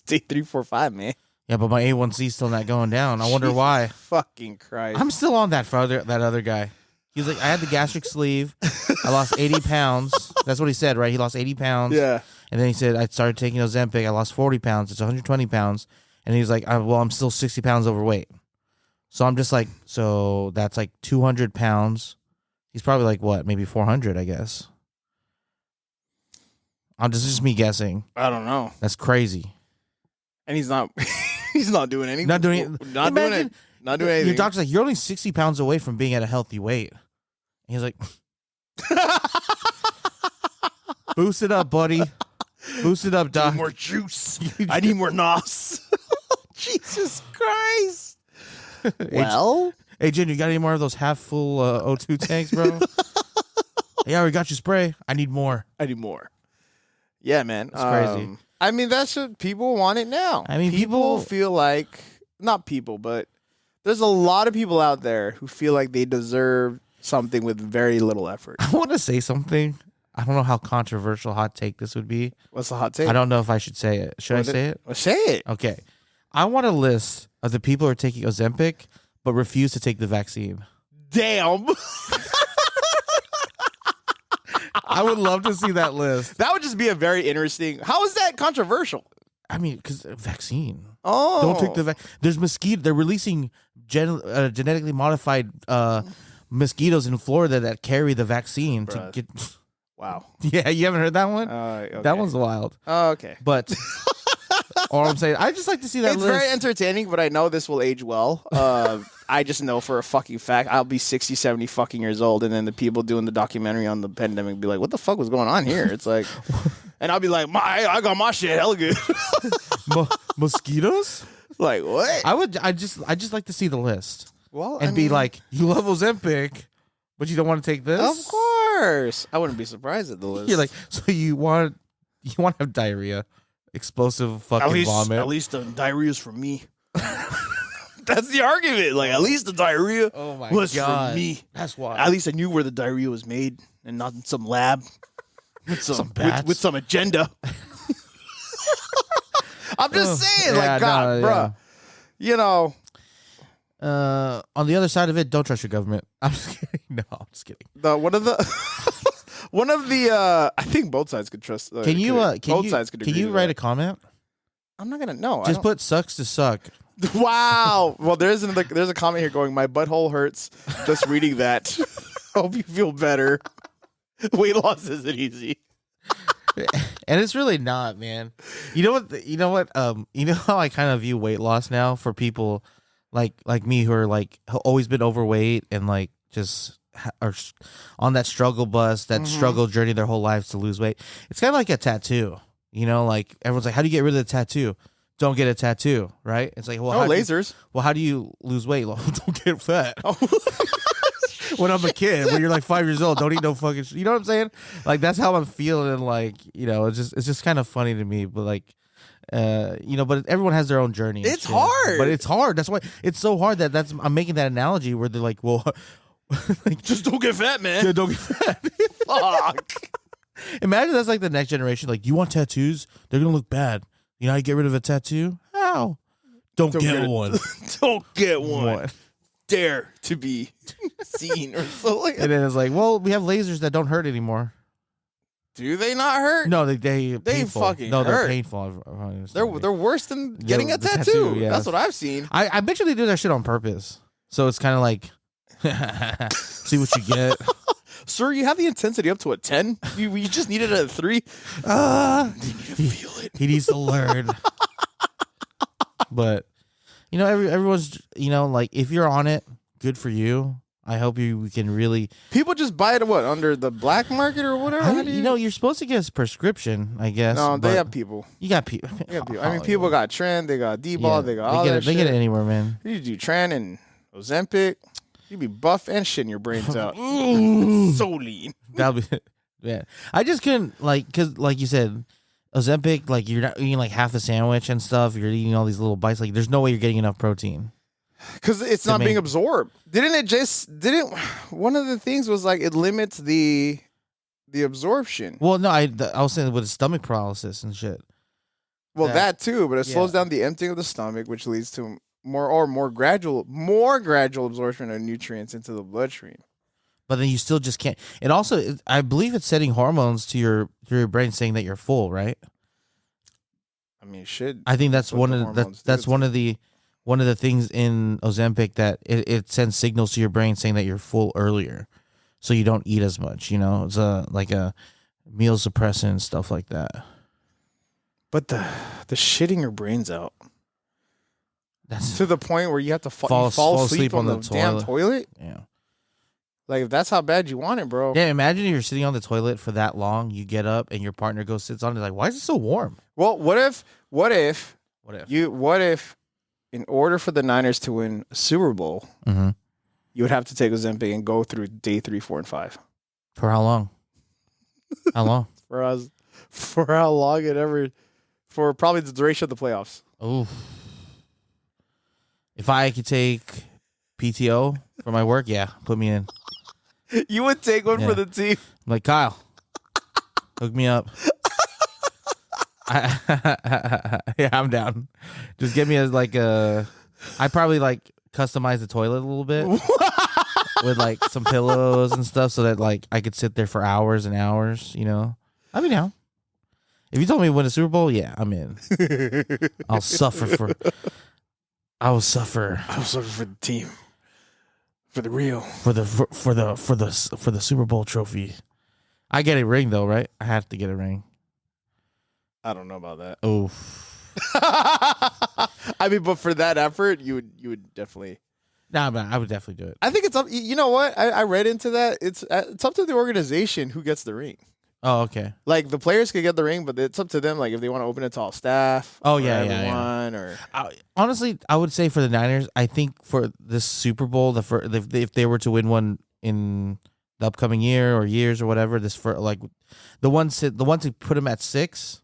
Day 3, 4, 5, man. Yeah, but my A1C is still not going down. I wonder why. Fucking Christ. I'm still on that for that other guy. He's like, I had the gastric sleeve. I lost 80 pounds. That's what he said, right? He lost 80 pounds. Yeah. And then he said, I started taking Ozempic. I lost 40 pounds. It's 120 pounds. And he's like, well, I'm still 60 pounds overweight. So I'm just like, so that's like 200 pounds. He's probably like, what, maybe 400, I guess. This is just me guessing. I don't know. That's crazy. And he's not he's not doing anything. Not doing it. Not doing it. Not doing anything. Your doctor's like, you're only 60 pounds away from being at a healthy weight. And he's like, boost it up, buddy. Boost it up, doc. I need more juice. I need more nos. Jesus Christ. Well, Hey, Jen, you got any more of those half full O2 tanks, bro? Yeah, we got you spray. I need more. I need more. Yeah, man. It's crazy. I mean, that's what people want it now. I mean, people feel like, not people, but there's a lot of people out there who feel like they deserve something with very little effort. I want to say something. I don't know how controversial hot take this would be. What's the hot take? I don't know if I should say it. Should I say it? Well, say it. Okay. I want a list of the people who are taking Ozempic but refuse to take the vaccine. Damn. I would love to see that list. That would just be a very interesting. How is that controversial? I mean, because vaccine. Oh. Don't take the vaccine. There's mosquito. They're releasing genetically modified mosquitoes in Florida that carry the vaccine to Bruh. get. Wow. Yeah, you haven't heard that one? Okay. That one's wild. Oh, okay. But all I'm saying, I just like to see that It's list. very entertaining, but I know this will age well. I just know for a fucking fact I'll be 60, 70 fucking years old, and then the people doing the documentary on the pandemic be like, what the fuck was going on here? It's like, and I'll be like, I got my shit hella good. Mosquitoes? Like, what? I just like to see the list Well, and be like, you love Ozempic, but you don't want to take this? of course. I wouldn't be surprised at the list. You're like, so you want to have diarrhea, explosive fucking vomit. At least the diarrhea's from me. That's the argument. Like, at least the diarrhea Oh my was god, from me. That's why. At least I knew where the diarrhea was made and not in some lab with some bats. with some agenda. I'm just saying, yeah, like, God, no, bruh. You know, on the other side of it, don't trust your government. I'm just kidding. No, I'm just kidding. one of the I think both sides could trust. Can you both sides could can agree you to write that. a comment? I'm not gonna know. Just put sucks to suck. Wow. Well, there's a comment here going, my butthole hurts just reading that. Hope you feel better. Weight loss isn't easy. And it's really not, man. You know what? You know how I kind of view weight loss now for people like me who are like always been overweight and like just are on that struggle bus, that struggle journey their whole lives to lose weight. It's kind of like a tattoo. You know, like everyone's like, how do you get rid of the tattoo? Don't get a tattoo, right? It's like, well, lasers. How do you lose weight? Well, don't get fat. Oh. When I'm a kid, when you're like 5 years old, don't eat no fucking you know what I'm saying? Like, that's how I'm feeling. And like, you know, it's just kind of funny to me. But like, you know, but everyone has their own journey. It's hard. But it's hard. That's why it's so hard I'm making that analogy where they're like, well, like, Just don't get fat, man. yeah, don't get fat. Fuck. Imagine that's like the next generation. Like, you want tattoos? They're gonna look bad. You know how you get rid of a tattoo? How? Don't get one. Don't get one. Dare to be seen or something. And then it's like, well, we have lasers that don't hurt anymore. Do they not hurt? No, they painful. fucking they're hurt. painful. They're worse than getting a the tattoo. yeah. That's what I've seen. I bet you they do that shit on purpose. So it's kind of like, see what you get. Sir, you have the intensity up to a 10. You just needed a 3. You need to feel it. He needs to learn. But you know, everyone's, you know, like, if you're on it, good for you. I hope you can really. People just buy it under the black market or whatever. You know, you're supposed to get a prescription, I guess. No, they but have people. You got people. They got people. I mean, people got Tren, they got Deebo, they got all that They shit. get it anywhere, man. You do Tren and Ozempic. You'd be buff and shitting your brains out. So lean. That'll be, yeah. I just couldn't, like, because, like you said, Ozempic, like, you're not eating like half the sandwich and stuff. You're eating all these little bites. Like, there's no way you're getting enough protein. Because it's not being absorbed. Didn't one of the things was like it limits the absorption. Well, no, I was saying with stomach paralysis and shit. Well, that too, but it slows down the emptying of the stomach, which leads to more gradual absorption of nutrients into the bloodstream. But then you still just can't. It also, I believe, it's setting hormones to your brain, saying that you're full, right? I mean, it should. I think that's one of the things in Ozempic, that it sends signals to your brain saying that you're full earlier, so you don't eat as much. It's like a meal suppressant and stuff like that. But the shitting your brains out. That's to the point where you have to fall asleep on the damn toilet. Yeah. Like, if that's how bad you want it, bro. Yeah, imagine you're sitting on the toilet for that long. You get up and your partner goes sits on it. Like, why is it so warm? Well, what if in order for the Niners to win a Super Bowl, you would have to take Ozempic and go through day 3, 4, and 5. For how long? How long? For how long it ever? For probably the duration of the playoffs. Oh. If I could take PTO for my work, yeah, put me in. You would take one for the team. I'm like, Kyle, hook me up. Yeah, I'm down. Just get me I probably customize the toilet a little bit with some pillows and stuff, so that I could sit there for hours and hours. I'd be down. If you told me to win a Super Bowl, yeah, I'm in. I'll suffer for the team. For the real. For the Super Bowl trophy. I get a ring though, right? I have to get a ring. I don't know about that. Oh. I mean, but for that effort, you would definitely. Nah, but I would definitely do it. I think it's up. You know what? I read into that. It's up to the organization who gets the ring. Oh, okay. Like, the players could get the ring, but it's up to them. Like, if they want to open it to all staff. Oh, or yeah, everyone, Or honestly, I would say for the Niners, I think for this Super Bowl, if they were to win one in the upcoming year or years or whatever, the ones to put them at 6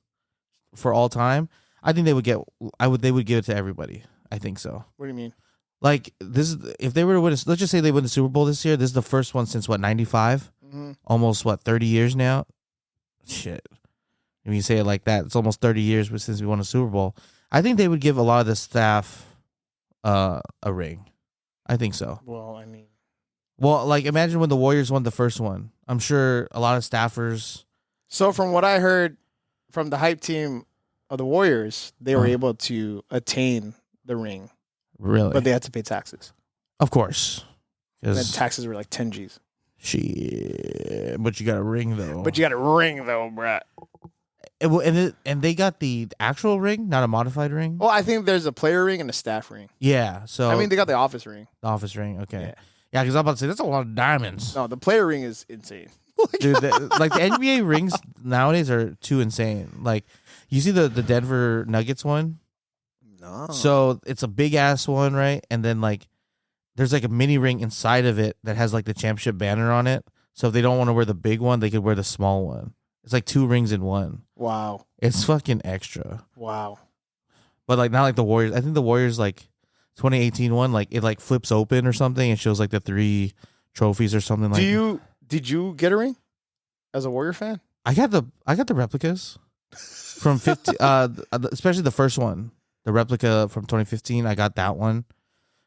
for all time, I think they would give it to everybody. I think so. What do you mean? Like, this is, if they were to win, let's just say they win the Super Bowl this year. This is the first one since 95, almost 30 years now. Shit. When you say it like that, it's almost 30 years since we won a Super Bowl. I think they would give a lot of the staff a ring. I think so. Well, imagine when the Warriors won the first one. I'm sure a lot of staffers. So from what I heard from the hype team of the Warriors, they were able to attain the ring. Really? But they had to pay taxes. Of course. And then taxes were like 10 G's. Shit. But you got a ring, though. Brett. And they got the actual ring, not a modified ring? Well, I think there's a player ring and a staff ring. Yeah. So I mean, they got the office ring. The office ring, okay. Yeah, because I'm about to say, that's a lot of diamonds. No, the player ring is insane. Dude, the NBA rings nowadays are too insane. Like, you see the Denver Nuggets one? No. So it's a big ass one, right? And then there's a mini ring inside of it that has the championship banner on it. So if they don't want to wear the big one, they could wear the small one. It's 2 rings in one. Wow. It's fucking extra. Wow. But not like the Warriors. I think the Warriors 2018 one, it flips open or something and shows the 3 trophies or something Did you get a ring as a Warrior fan? I got the replicas from 50 especially the first one. The replica from 2015, I got that one.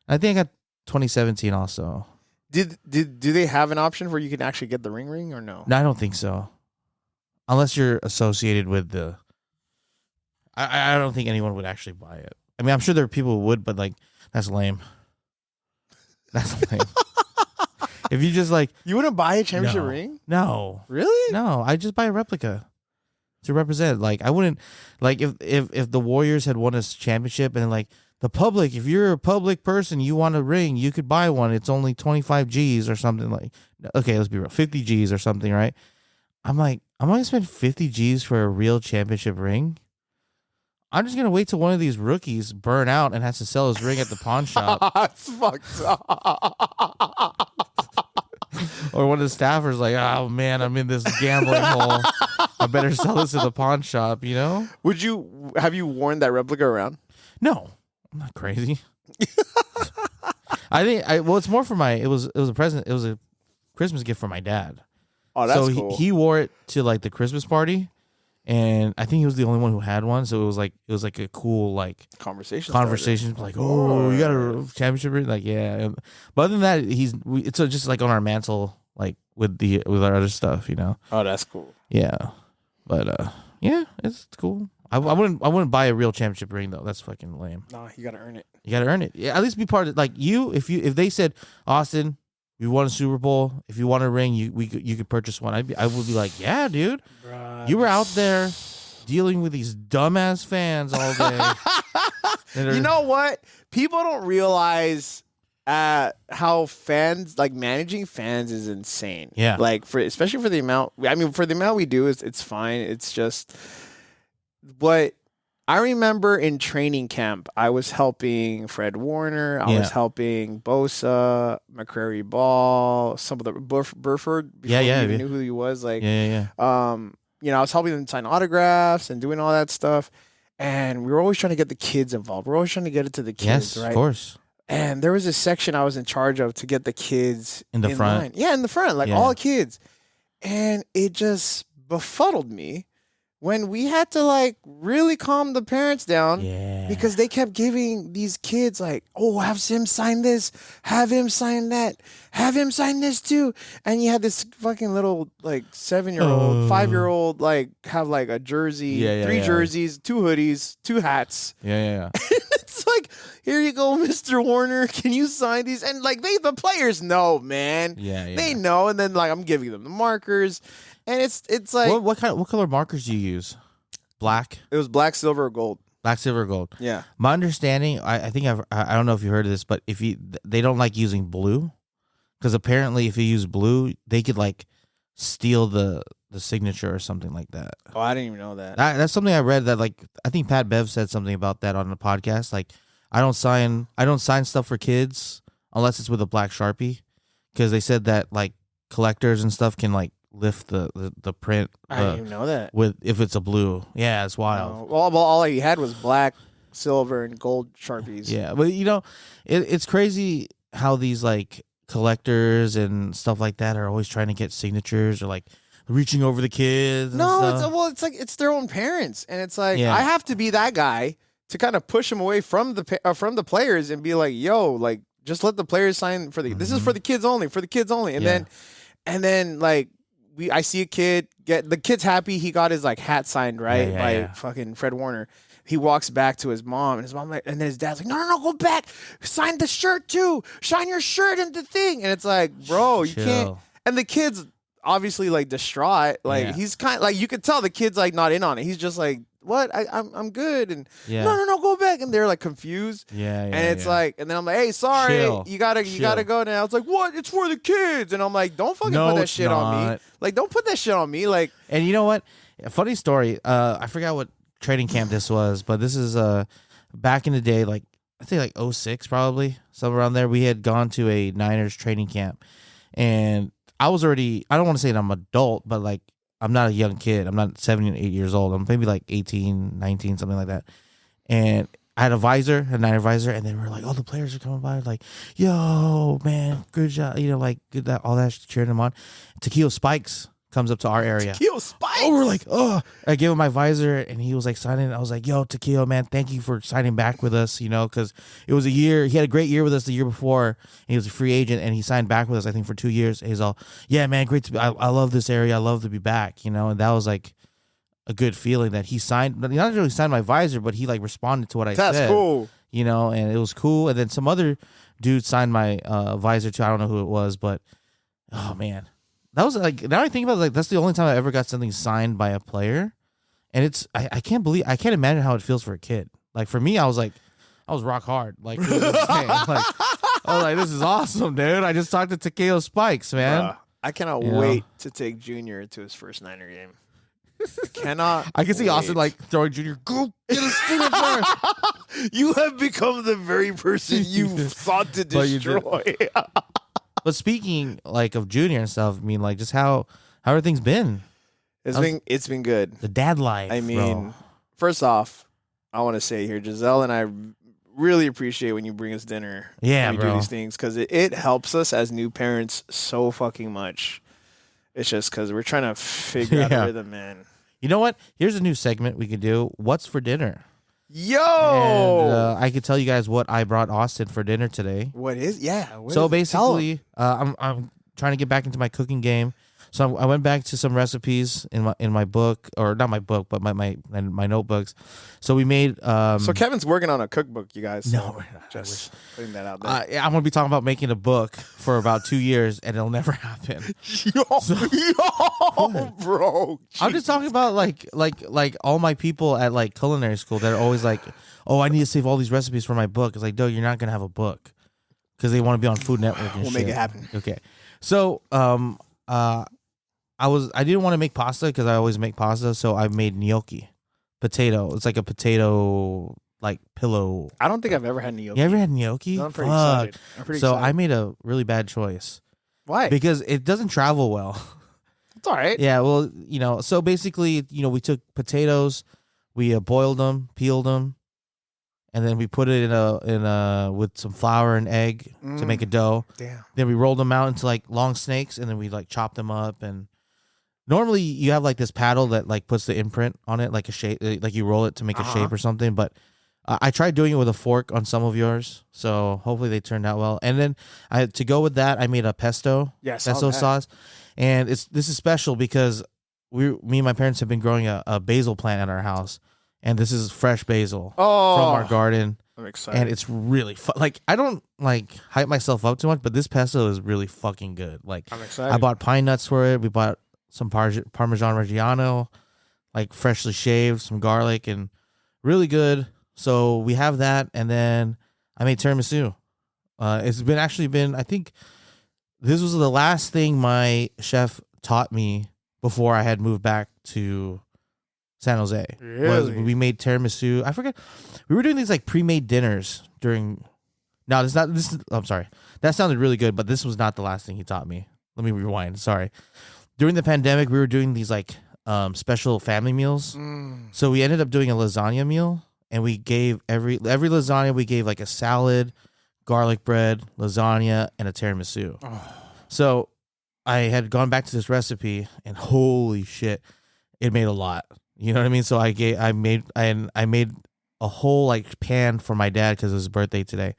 I think I got 2017 also. Do they have an option where you can actually get the ring or no? No, I don't think so. Unless you're associated with the. I don't think anyone would actually buy it. I mean, I'm sure there are people who would, but that's lame. That's lame. If you just you wouldn't buy a championship ring? No. Really? No, I just buy a replica to represent. I wouldn't if the Warriors had won a championship and the public, if you're a public person, you want a ring, you could buy one. It's only 25 G's or something okay, let's be real, 50 G's or something, right? I'm I'm going to spend 50 G's for a real championship ring. I'm just going to wait till one of these rookies burn out and has to sell his ring at the pawn shop. That's fucked up. Or one of the staffers oh man, I'm in this gambling hole. I better sell this at the pawn shop, Have you worn that replica around? No, I'm not crazy. I think it's more for it was a present. It was a Christmas gift for my dad. Oh, that's so cool. he wore it to the Christmas party, and I think he was the only one who had one. So it was like a cool like Conversation. like, oh, you got a championship ring? Like, yeah. But other than that, it's just like on our mantle, like with our other stuff, you know. Oh, that's cool. Yeah, but yeah, it's cool. I wouldn't buy a real championship ring though. That's fucking lame. No, you gotta earn it. You gotta earn it. Yeah, at least be part of it. Like if they said, Austin, you won a Super Bowl. If you want a ring, you could purchase one. I would be like, yeah, dude. Bruh, You were out there dealing with these dumbass fans all day. You know what? People don't realize how fans, like, managing fans is insane. Yeah. Like, especially for the amount. I mean, for the amount we do, it's fine. It's just what I remember in training camp. I was helping Fred Warner. I was helping Bosa, McCrary Ball, some of the Burford. Before we even knew who he was. Like, yeah. You know, I was helping them sign autographs and doing all that stuff. And we were always trying to get the kids involved. We're always trying to get it to the kids, right? Of course. And there was a section I was in charge of to get the kids in the front. line. Yeah, in the front, like all kids. And it just befuddled me when we had to like really calm the parents down because they kept giving these kids like, oh, have him sign this, have him sign that, have him sign this too. And you had this fucking little like 7-year-old, 5-year-old like have like a jersey, 3 jerseys, 2 hoodies, 2 hats. Yeah. It's like, here you go, Mr. Warner. Can you sign these? And like the players know, man. Yeah. They know. And then like I'm giving them the markers. And it's like what color markers do you use? Black? It was black, silver, or gold. Black, silver, gold. Yeah. My understanding, I think I don't know if you heard of this, but they don't like using blue, because apparently if you use blue, they could like steal the signature or something like that. Oh, I didn't even know that. That's something I read that like I think Pat Bev said something about that on the podcast. Like I don't sign stuff for kids unless it's with a black Sharpie, because they said that like collectors and stuff can like lift the print. I didn't even know that. If it's a blue. Yeah, it's wild. Well, all he had was black, silver, and gold Sharpies. Yeah, but you know, it's crazy how these like collectors and stuff like that are always trying to get signatures or like reaching over the kids. It's like it's their own parents, and it's like I have to be that guy to kind of push them away from the players and be like, yo, like just let the players sign for this is for the kids only, and then like. I see a kid the kid's happy he got his like hat signed by fucking Fred Warner. He walks back to his mom, and his mom like, and then his dad's like, no, go back, sign the shirt too, shine your shirt in the thing, and it's like, bro, you can't. And the kid's obviously like distraught, like he's kind of like you could tell the kid's like not in on it. He's just like, what? I'm good, and no, go back, and they're like confused, and it's like, and then I'm like, hey, sorry, you gotta go now. It's like, what? It's for the kids, and I'm like, don't fucking put that shit on me. Like, don't put that shit on me. Like, and you know what? A funny story. I forgot what training camp this was, but this is back in the day, like I think like 2006 probably, somewhere around there. We had gone to a Niners training camp, and I was already, I don't want to say that I'm adult, but like I'm not a young kid. I'm not 7 and 8 years old. I'm maybe like 18, 19, something like that. And I had a Niner visor, and then we were like, oh, the players are coming by, like, yo, man, good job, you know, like good that all that cheering them on. Tequila Spikes comes up to our area. Tequila Spikes. Oh, we're like, oh, I gave him my visor, and he was like signing. I was like, yo, Tequila, man, thank you for signing back with us, you know, because it was a year. He had a great year with us the year before. And he was a free agent, and he signed back with us, I think, for 2 years. And he's all, yeah, man, great to be. I love this area. I love to be back, you know, and that was like a good feeling that he signed. Not only signed my visor, but he like responded to what I said. That's cool. You know, and it was cool. And then some other dude signed my visor too. I don't know who it was, but oh man, that was like, now I think about it, like that's the only time I ever got something signed by a player, and it's I can't imagine how it feels for a kid. Like for me, I was rock hard. Like, it was insane. Like I was like, this is awesome, dude. I just talked to Tequila Spikes, man. I cannot wait to take Junior to his first Niner game. I can see Austin like throwing Junior. Go get a signature. You have become the very person you thought to destroy. But speaking like of Junior and stuff, I mean, like just how are things been? It's been good. The dad life. I mean, first off, I want to say here, Giselle and I really appreciate when you bring us dinner. Yeah, when you do these things, because it helps us as new parents so fucking much. It's just because we're trying to figure out a rhythm, man. You know what? Here's a new segment we could do. What's for dinner? Yo! And I could tell you guys what I brought Austin for dinner today. What is? Yeah. What So is it? Tell 'em. basically, I'm trying to get back into my cooking game. So I went back to some recipes in my book, or not my book, but my notebooks. So we made. So Kevin's working on a cookbook, you guys. No, so we're not. just putting that out there. I'm gonna be talking about making a book for about 2 years, and it'll never happen. Yo, bro. I'm just talking about like all my people at like culinary school that are always like, oh, I need to save all these recipes for my book. It's like, no, you're not gonna have a book because they want to be on Food Network and We'll shit. make it happen. Okay, so I didn't want to make pasta because I always make pasta, so I made gnocchi, potato. It's like a potato like pillow. I don't think I've ever had gnocchi. You ever had gnocchi? No, I'm pretty Fuck. excited. I'm pretty So excited. I made a really bad choice Why? because it doesn't travel well. It's all right. Yeah, well, so basically, we took potatoes, we boiled them, peeled them, and then we put it in a with some flour and egg to make a dough. Damn. Then we rolled them out into like long snakes, and then we like chopped them up. And normally you have like this paddle that like puts the imprint on it, like a shape, like you roll it to make a shape or something. But I tried doing it with a fork on some of yours, so hopefully they turned out well. And then to go with that, I made a pesto sauce, and this is special because me and my parents have been growing a basil plant at our house, and this is fresh basil from our garden. I'm excited. And it's really like I don't like hype myself up too much, but this pesto is really fucking good. Like I'm excited. I bought pine nuts for it. We bought some Parmesan Reggiano, like freshly shaved, some garlic, and really good. So we have that, and then I made tiramisu. It's been I think this was the last thing my chef taught me before I had moved back to San Jose. Was Really? we made tiramisu. I forget. We were doing these like pre-made dinners during. No, I'm sorry. That sounded really good, but this was not the last thing he taught me. Let me rewind. Sorry. During the pandemic, we were doing these like special family meals. So we ended up doing a lasagna meal, and we gave every lasagna we gave like a salad, garlic bread, lasagna, and a tiramisu. So I had gone back to this recipe, and holy shit, it made a lot. You know what I mean? So I made a whole like pan for my dad because it was his birthday today.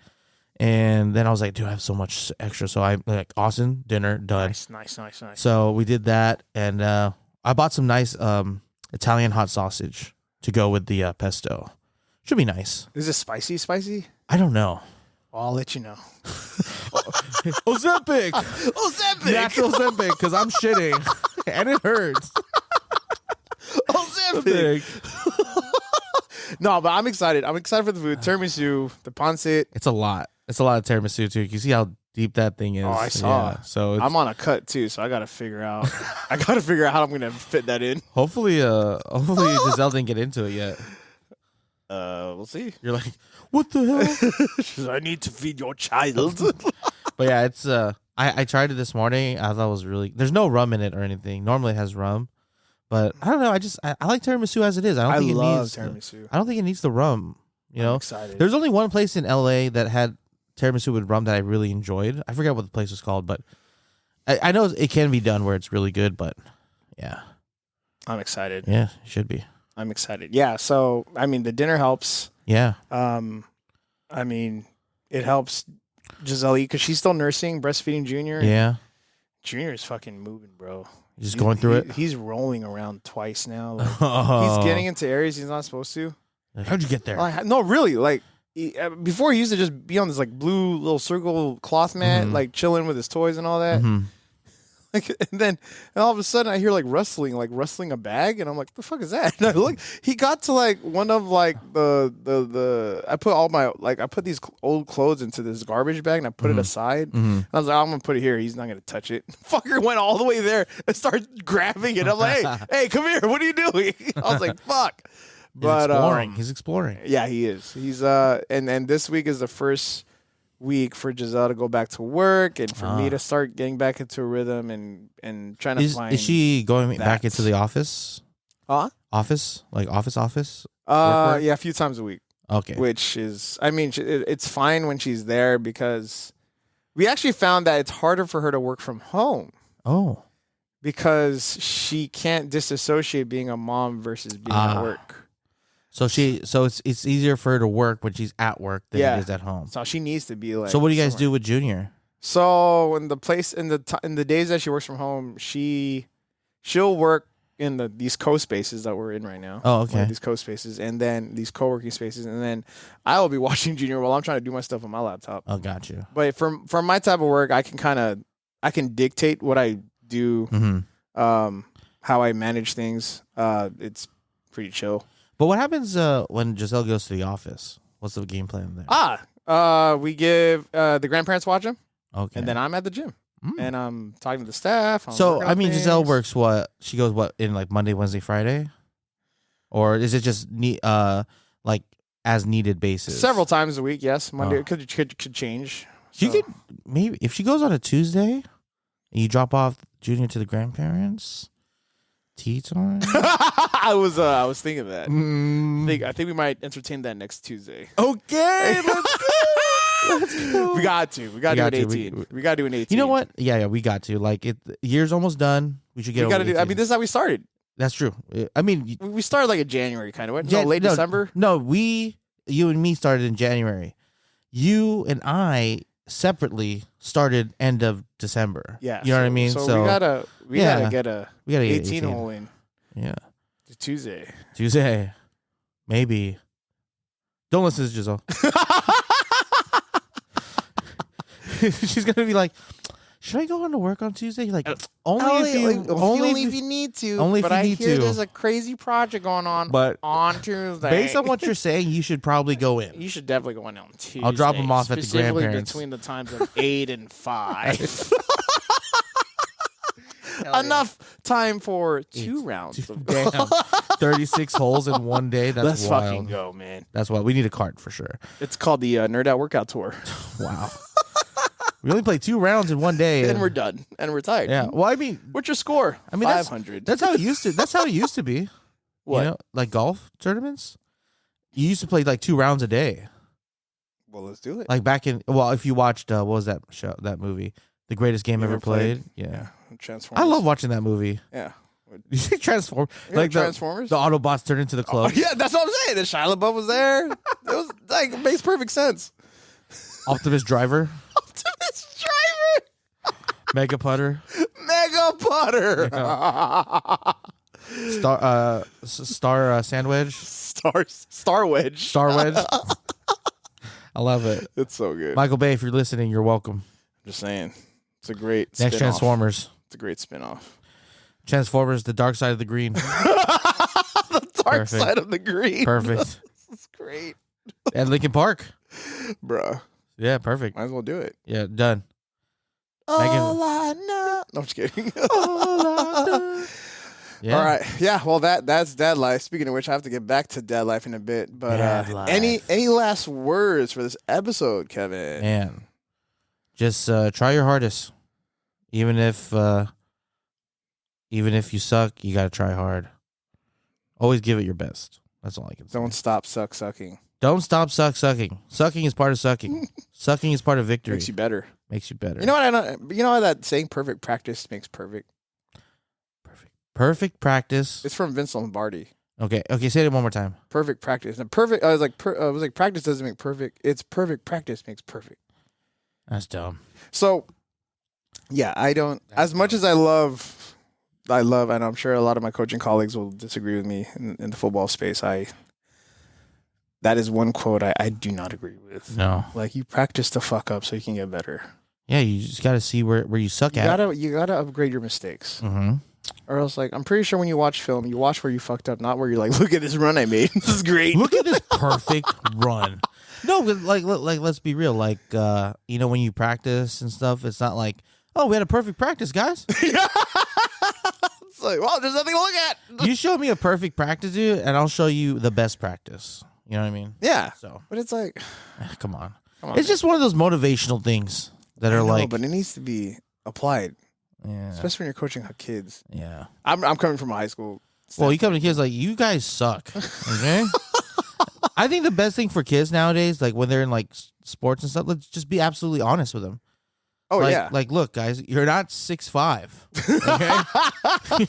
And then I was like, dude, I have so much extra. So I like, Austin, dinner, done. Nice. So we did that, and I bought some nice Italian hot sausage to go with the pesto. Should be nice. Is it spicy? I don't know. I'll let you know. Ozempic! Ozempic! Natural Ozempic, because I'm shitting. And it hurts. Ozempic! No, but I'm excited. I'm excited for the food. Tiramisu, the pancit. It's a lot. It's a lot of tiramisu, too. You see how deep that thing is. Oh, I saw. Yeah, so I'm on a cut too, so I gotta figure out. How I'm gonna fit that in. hopefully Giselle didn't get into it yet. We'll see. You're like, what the hell? I need to feed your child. But yeah, it's I tried it this morning. I thought it was really. There's no rum in it or anything. Normally it has rum, but I don't know. I like tiramisu as it is. I don't think it needs tiramisu. I don't think it needs the rum. You know, I'm excited. there's only one place in LA that had tiramisu with rum that I really enjoyed. I forget what the place was called, but I know it can be done where it's really good. But yeah, I'm excited. yeah, it should be. I'm excited. Yeah. So I mean, the dinner helps. Yeah, I mean, it helps Giselle because she's still nursing, breastfeeding Junior. yeah. Junior is fucking moving, bro. You're just going through it. He's rolling around twice now. Like, Oh. he's getting into areas he's not supposed to. Like, how'd you get there? No, really. Like before, he used to just be on this like blue little circle cloth mat, like chilling with his toys and all that. Mhm. Like, and all of a sudden, I hear like rustling a bag, and I'm like, "What the fuck is that?" And I look, he got to like one of like the I put all my I put these old clothes into this garbage bag, and I put it aside. And I was like, "I'm gonna put it here. He's not gonna touch it." Fucker went all the way there and started grabbing it. I'm like, "Hey, come here! What are you doing?" I was like, "Fuck!" But He's exploring. yeah, he is. He's and this week is the first week for Giselle to go back to work and for me to start getting back into a rhythm and trying to find. Is she going back that. into the office? Huh? Office? Like office? Work? Yeah, a few times a week. Okay. Which is, I mean, it's fine when she's there because we actually found that it's harder for her to work from home. Oh. Because she can't disassociate being a mom versus being at work. So it's easier for her to work when she's at work than it is at home. So she needs to be like. So what do you guys somewhere. do with Junior? So in the days that she works from home, she'll work in these co-spaces that we're in right now. Oh, okay. These co-spaces, and then these co-working spaces, and then I will be watching Junior while I'm trying to do my stuff on my laptop. Oh, got you. But from my type of work, I can dictate what I do, how I manage things. It's pretty chill. But what happens when Giselle goes to the office? What's the game plan there? We give the grandparents watch them, Okay. and then I'm at the gym. And I'm talking to the staff. So I mean, Giselle works what? She goes what in like Monday, Wednesday, Friday, or is it just like as needed basis? Several times a week. Yes, Monday could change. She could maybe if she goes on a Tuesday, and you drop off Junior to the grandparents. Tea time. I was thinking that. I think we might entertain that next Tuesday. Okay, let's go. Let's go. We got to do an 18. We got to do an 18. You know what? Yeah, we got to. Like year's almost done. We should get. We got to do. I mean, this is how we started. That's true. I mean, we started like in January, kind of. Late December. No, you and me started in January. You and I separately started end of December. Yeah, you know what I mean. So we gotta get a 18 hole in. Yeah, Tuesday, maybe. Don't listen to Giselle. She's gonna be like, should I go on to work on Tuesday? You're like, only if you need to. Only but if you I need hear to. there's a crazy project going on. But on Tuesday, based on what you're saying, you should probably go in. You should definitely go in on Tuesday. I'll drop them off at the grandparents between the times of 8 and 5. Hell Enough time for 2 rounds. Damn, 36 holes in one day. That's Let's wild. fucking go, man. That's wild. We need a cart for sure. It's called the Nerd Out Workout Tour. Wow. We only played 2 rounds in one day, and we're done, and we're tired. Yeah. Well, I mean, what's your score? I mean, 500. That's how it used to. That's how it used to be. What? You know, like golf tournaments. You used to play like 2 rounds a day. Well, let's do it. Like back in. Well, if you watched, what was that show? That movie, The Greatest Game Ever Played. Yeah. Transformers. I love watching that movie. Yeah. You see Transform like Transformers. The Autobots turn into the club. Oh, yeah, that's what I'm saying. The Shia LaBeouf was there. It was like it makes perfect sense. Optimus Driver. Optimus Driver. Mega Putter. Mega Putter. Yeah. Star Sandwich. Star Wedge. Star Wedge. I love it. It's so good. Michael Bay, if you're listening, you're welcome. Just saying. It's a great Next spin-off. Transformers. It's a great spin-off. Transformers, the dark side of the green. The dark side of the green. Perfect. That's great. And Linkin Park. Bruh. Yeah, perfect. Might as well do it. Yeah, done. All I know. No, I'm just kidding. Yeah. All right. Yeah, well that's dad life. Speaking of which, I have to get back to dad life in a bit. But any last words for this episode, Kevin? Man. Just try your hardest. Even if you suck, you gotta try hard. Always give it your best. That's all I can say. Don't stop sucking. Don't stop sucking. Sucking is part of sucking. Sucking is part of victory. Makes you better. Makes you better. You know what? You know that saying, "Perfect practice makes perfect." Perfect practice. It's from Vince Lombardi. Okay. Say it one more time. Perfect practice. And perfect. I was like, practice doesn't make perfect. It's perfect practice makes perfect. That's dumb. So, yeah, I don't. As much as I love, and I'm sure a lot of my coaching colleagues will disagree with me in the football space. That is one quote I do not agree with. No. Like, you practice to fuck up so you can get better. Yeah, you just got to see where you suck at. You gotta upgrade your mistakes. Mm-hmm. Or else, like, I'm pretty sure when you watch film, you watch where you fucked up, not where you're like, look at this run I made. This is great. Look at this perfect run. No, but like, let's be real. Like, when you practice and stuff, it's not like, oh, we had a perfect practice, guys. It's like, well, there's nothing to look at. You show me a perfect practice, dude, and I'll show you the best practice. You know what I mean? Yeah. So, but it's like, come on. It's just one of those motivational things that are like, but it needs to be applied. Yeah. Especially when you're coaching kids. Yeah. I'm coming from a high school. Well, you come to kids like, you guys suck. Okay. I think the best thing for kids nowadays, like when they're in like sports and stuff, let's just be absolutely honest with them. Oh, like, yeah. Like, look, guys, you're not 6'5". Okay,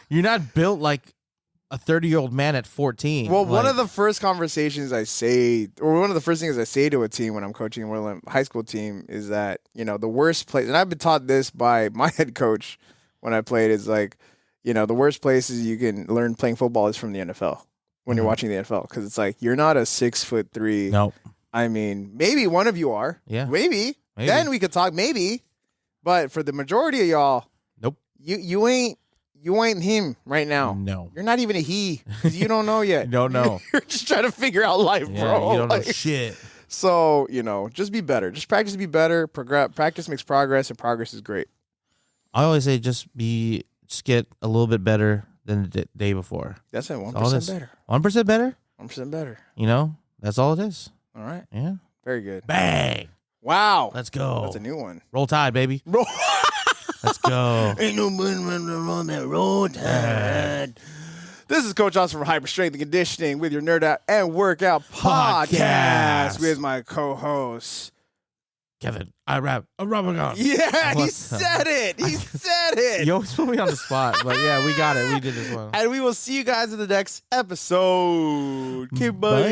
you're not built like a 30-year-old man at 14. Well, like, one of the first conversations I say, or one of the first things I say to a team when I'm coaching a high school team is that, the worst place, and I've been taught this by my head coach when I played, is like, the worst places you can learn playing football is from the NFL when you're watching the NFL. Because it's like, you're not a 6'3". Nope. I mean, maybe one of you are. Yeah. Maybe. Then we could talk, maybe. But for the majority of y'all, Nope. You ain't him right now. No. You're not even a he. 'Cause you don't know yet. You don't know. You're just trying to figure out life, Yeah, bro. you don't know Like, shit. so, just be better. Just practice to be better. Practice makes progress, and progress is great. I always say just get a little bit better than the day before. That's it. 1% all this. better. 1% better? 1% better. That's all it is. All right. Yeah. Very good. Bang. Wow. Let's go. That's a new one. Roll Tide, baby. Bro. Let's go. Ain't no running on that road. This is Coach Austin from Hyper Strength and Conditioning with your Nerd Out and Workout podcast with my co-host Kevin, I rap a rubber gun. Yeah, he said it. He said it. You always put me on the spot, but yeah, we got it. We did this one. And we will see you guys in the next episode. Okay, bye.